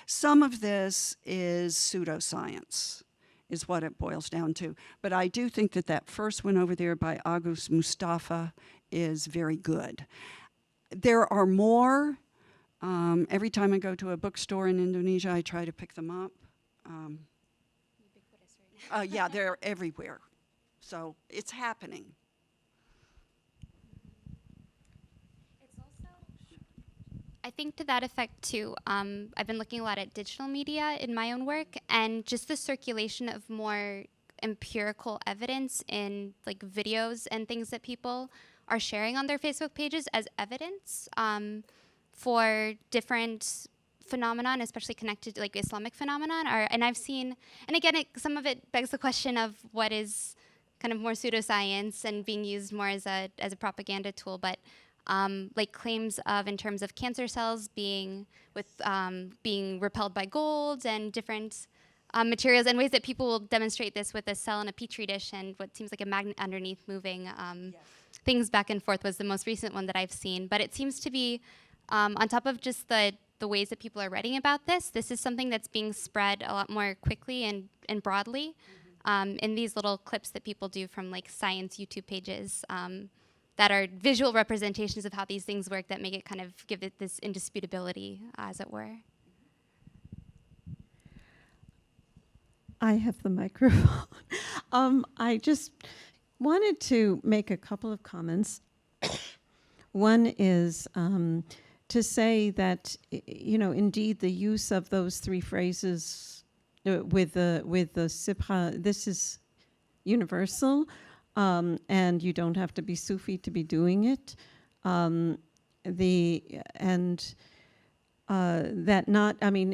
Some of this is pseudoscience, is what it boils down to. But I do think that first one over there by Agus Mustafa is very good. There are more. Every time I go to a bookstore in Indonesia, I try to pick them up. Ubiquitous right now. Yeah, they're everywhere. So it's happening. It's also, I think to that effect too, I've been looking a lot at digital media in my own work, and just the circulation of more empirical evidence in like videos and things that people are sharing on their Facebook pages as evidence for different phenomenon, especially connected to like Islamic phenomenon. And I've seen, and again, some of it begs the question of what is kind of more pseudoscience and being used more as a propaganda tool, but like claims of, in terms of cancer cells being repelled by gold and different materials, and ways that people will demonstrate this with a cell in a petri dish and what seems like a magnet underneath moving things back and forth was the most recent one that I've seen. But it seems to be, on top of just the ways that people are writing about this is something that's being spread a lot more quickly and broadly in these little clips that people do from like science YouTube pages that are visual representations of how these things work that make it kind of give it this indisputability, as it were. I have the microphone. I just wanted to make a couple of comments. One is to say that, indeed the use of those three phrases with the sibha, this is universal, and you don't have to be Sufi to be doing it.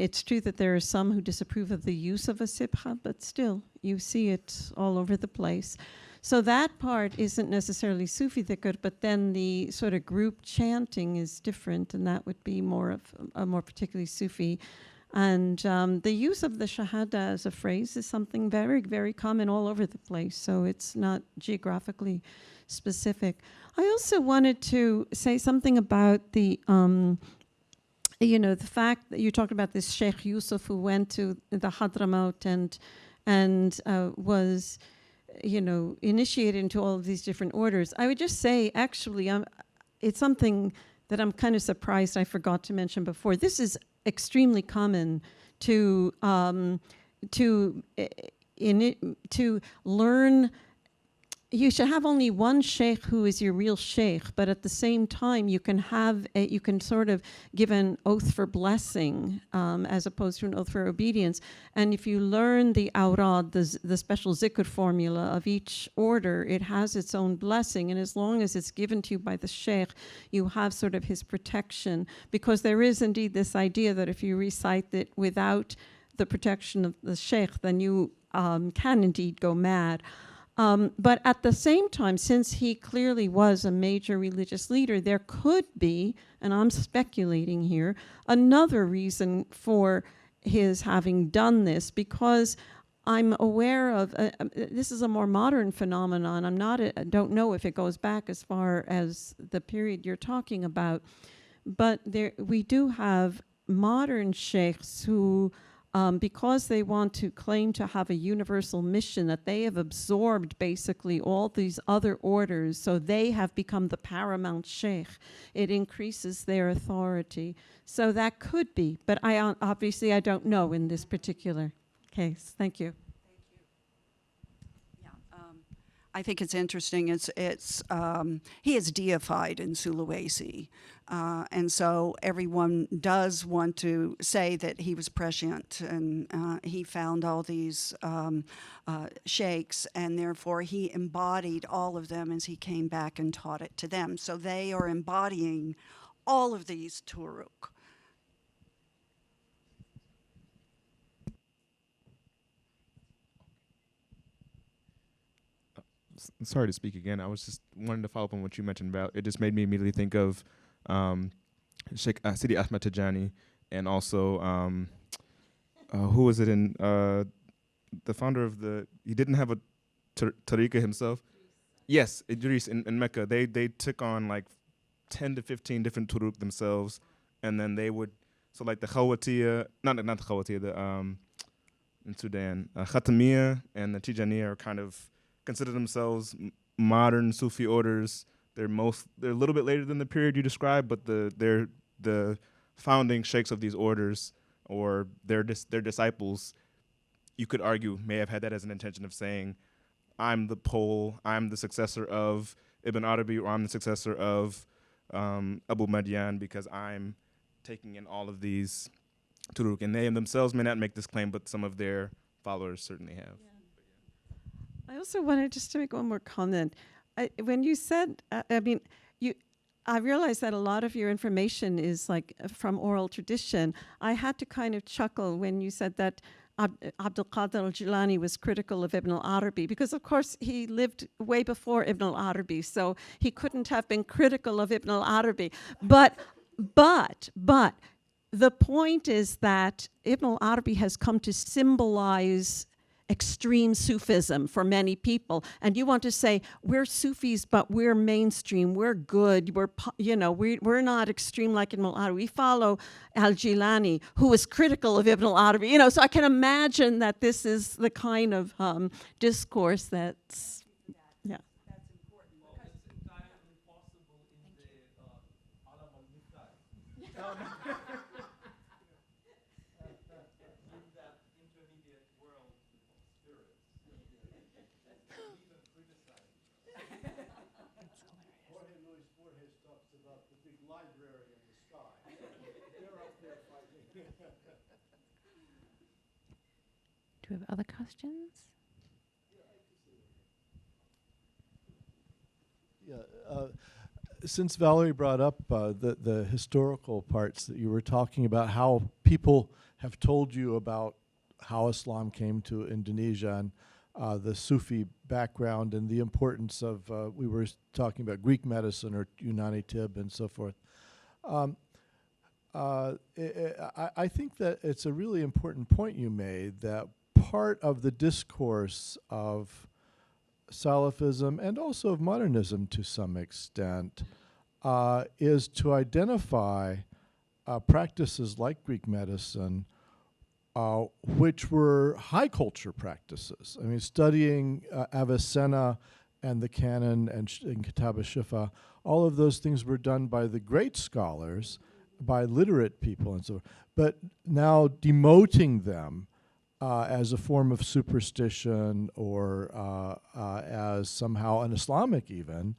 It's true that there are some who disapprove of the use of a sibha, but still, you see it all over the place. So that part isn't necessarily Sufi dhikr, but then the sort of group chanting is different, and that would be more of a more particularly Sufi. And the use of the shahada as a phrase is something very, very common all over the place, so it's not geographically specific. I also wanted to say something about the fact that you talked about this Sheikh Yusuf who went to the Hadramaut and was, initiated into all of these different orders. I would just say, actually, it's something that I'm kind of surprised I forgot to mention before. This is extremely common to learn. You should have only one sheikh who is your real sheikh, but at the same time you can sort of give an oath for blessing as opposed to an oath for obedience. And if you learn the awrad, the special zikr formula of each order, it has its own blessing. And as long as it's given to you by the sheikh, you have sort of his protection, because there is indeed this idea that if you recite it without the protection of the sheikh, then you can indeed go mad. But at the same time, since he clearly was a major religious leader, there could be, and I'm speculating here, another reason for his having done this, because I'm aware of, this is a more modern phenomenon. I don't know if it goes back as far as the period you're talking about, but we do have modern sheikhs who because they want to claim to have a universal mission, that they have absorbed basically all these other orders, so they have become the paramount sheikh. It increases their authority. So that could be, but obviously I don't know in this particular case. Thank you. I think it's interesting. He is deified in Sulawesi, and so everyone does want to say that he was prescient and he found all these sheikhs, and therefore he embodied all of them as he came back and taught it to them. So they are embodying all of these turuk. Sorry to speak again. I was just wanting to follow up on what you mentioned about. It just made me immediately think of Sheikh Sidi Ahmed Tijani, and also who was it in the founder of the? He didn't have a tariqa himself. Yes, Idris in Mecca. They took on like 10 to 15 different turuq themselves, and then they would like the Khawatiyya, not the Khawatiyya, the in Sudan, Khatamiyya and the Tijaniyya are kind of consider themselves modern Sufi orders. They're a little bit later than the period you described, but they're the founding sheikhs of these orders, or their disciples, you could argue, may have had that as an intention of saying, I'm the pole, I'm the successor of Ibn Arabi, or I'm the successor of Abu Madian, because I'm taking in all of these turuk. And they themselves may not make this claim, but some of their followers certainly have. Yeah. I also wanted just to make one more comment. When you said, I realized that a lot of your information is like from oral tradition. I had to kind of chuckle when you said that Abdul Qadir al-Jilani was critical of Ibn al-Arabi, because of course he lived way before Ibn al-Arabi, so he couldn't have been critical of Ibn al-Arabi. But the point is that Ibn al-Arabi has come to symbolize extreme Sufism for many people, and you want to say we're Sufis, but we're mainstream, we're good, we're not extreme like Ibn al-Arabi. We follow al-Jilani, who was critical of Ibn al-Arabi. So I can imagine that this is the kind of discourse that's, yeah. That's important. Well, it's entirely possible in the alam al-mithal. Do we have other questions? Yeah, since Valerie brought up the historical parts that you were talking about, how people have told you about how Islam came to Indonesia and the Sufi background and the importance of, we were talking about Greek medicine or Unani Tib and so forth. I think that it's a really important point you made, that part of the discourse of Salafism and also of modernism to some extent is to identify practices like Greek medicine, which were high culture practices. I mean, studying Avicenna and the canon and Kitab Shifa, all of those things were done by the great scholars, by literate people and so forth. But now demoting them as a form of superstition or as somehow an Islamic even,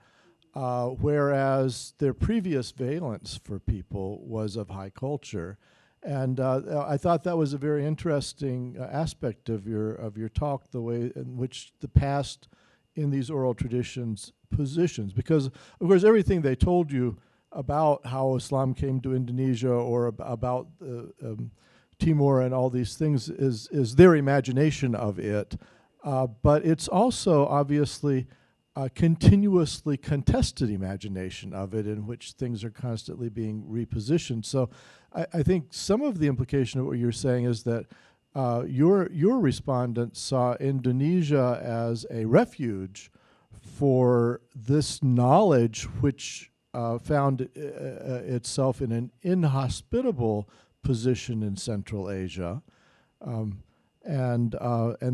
whereas their previous valence for people was of high culture. And I thought that was a very interesting aspect of your talk, the way in which the past in these oral traditions positions. Because, of course, everything they told you about how Islam came to Indonesia or about Timor and all these things is their imagination of it. But it's also obviously a continuously contested imagination of it, in which things are constantly being repositioned. So I think some of the implication of what you're saying is that your respondents saw Indonesia as a refuge for this knowledge, which found itself in an inhospitable position in Central Asia, and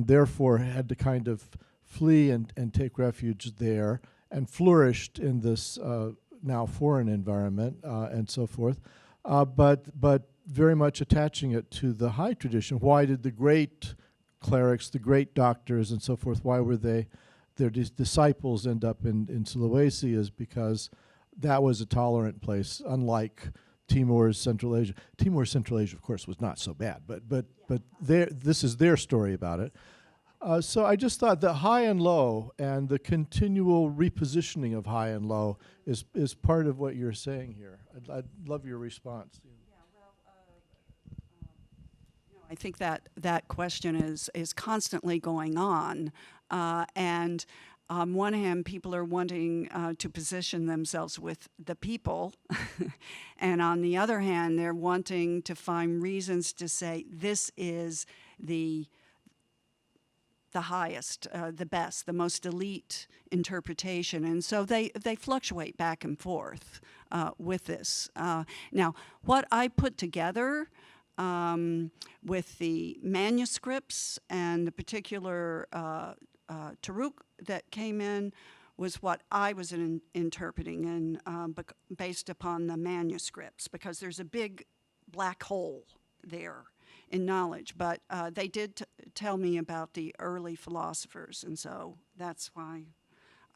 therefore had to kind of flee and take refuge there, and flourished in this now foreign environment and so forth, but very much attaching it to the high tradition. Why did the great clerics, the great doctors and so forth, why were their disciples end up in Sulawesi, is because that was a tolerant place, unlike Timor's Central Asia. Timor's Central Asia, of course, was not so bad, but this is their story about it. So I just thought that high and low and the continual repositioning of high and low is part of what you're saying here. I'd love your response. I think that question is constantly going on, and on one hand, people are wanting to position themselves with the people, and on the other hand, they're wanting to find reasons to say this is the highest, the best, the most elite interpretation, and so they fluctuate back and forth with this. Now, what I put together with the manuscripts and the particular Taruk that came in was what I was interpreting, and based upon the manuscripts, because there's a big black hole there in knowledge. But they did tell me about the early philosophers, and so that's why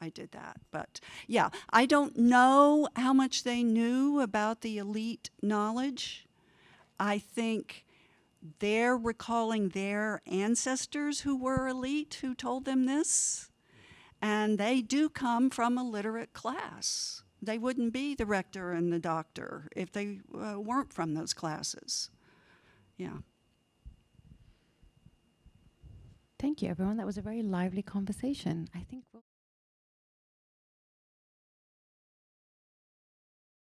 I did that. But yeah, I don't know how much they knew about the elite knowledge. I think they're recalling their ancestors who were elite, who told them this. And they do come from a literate class. They wouldn't be the rector and the doctor if they weren't from those classes. Yeah. Thank you, everyone. That was a very lively conversation. I think we'll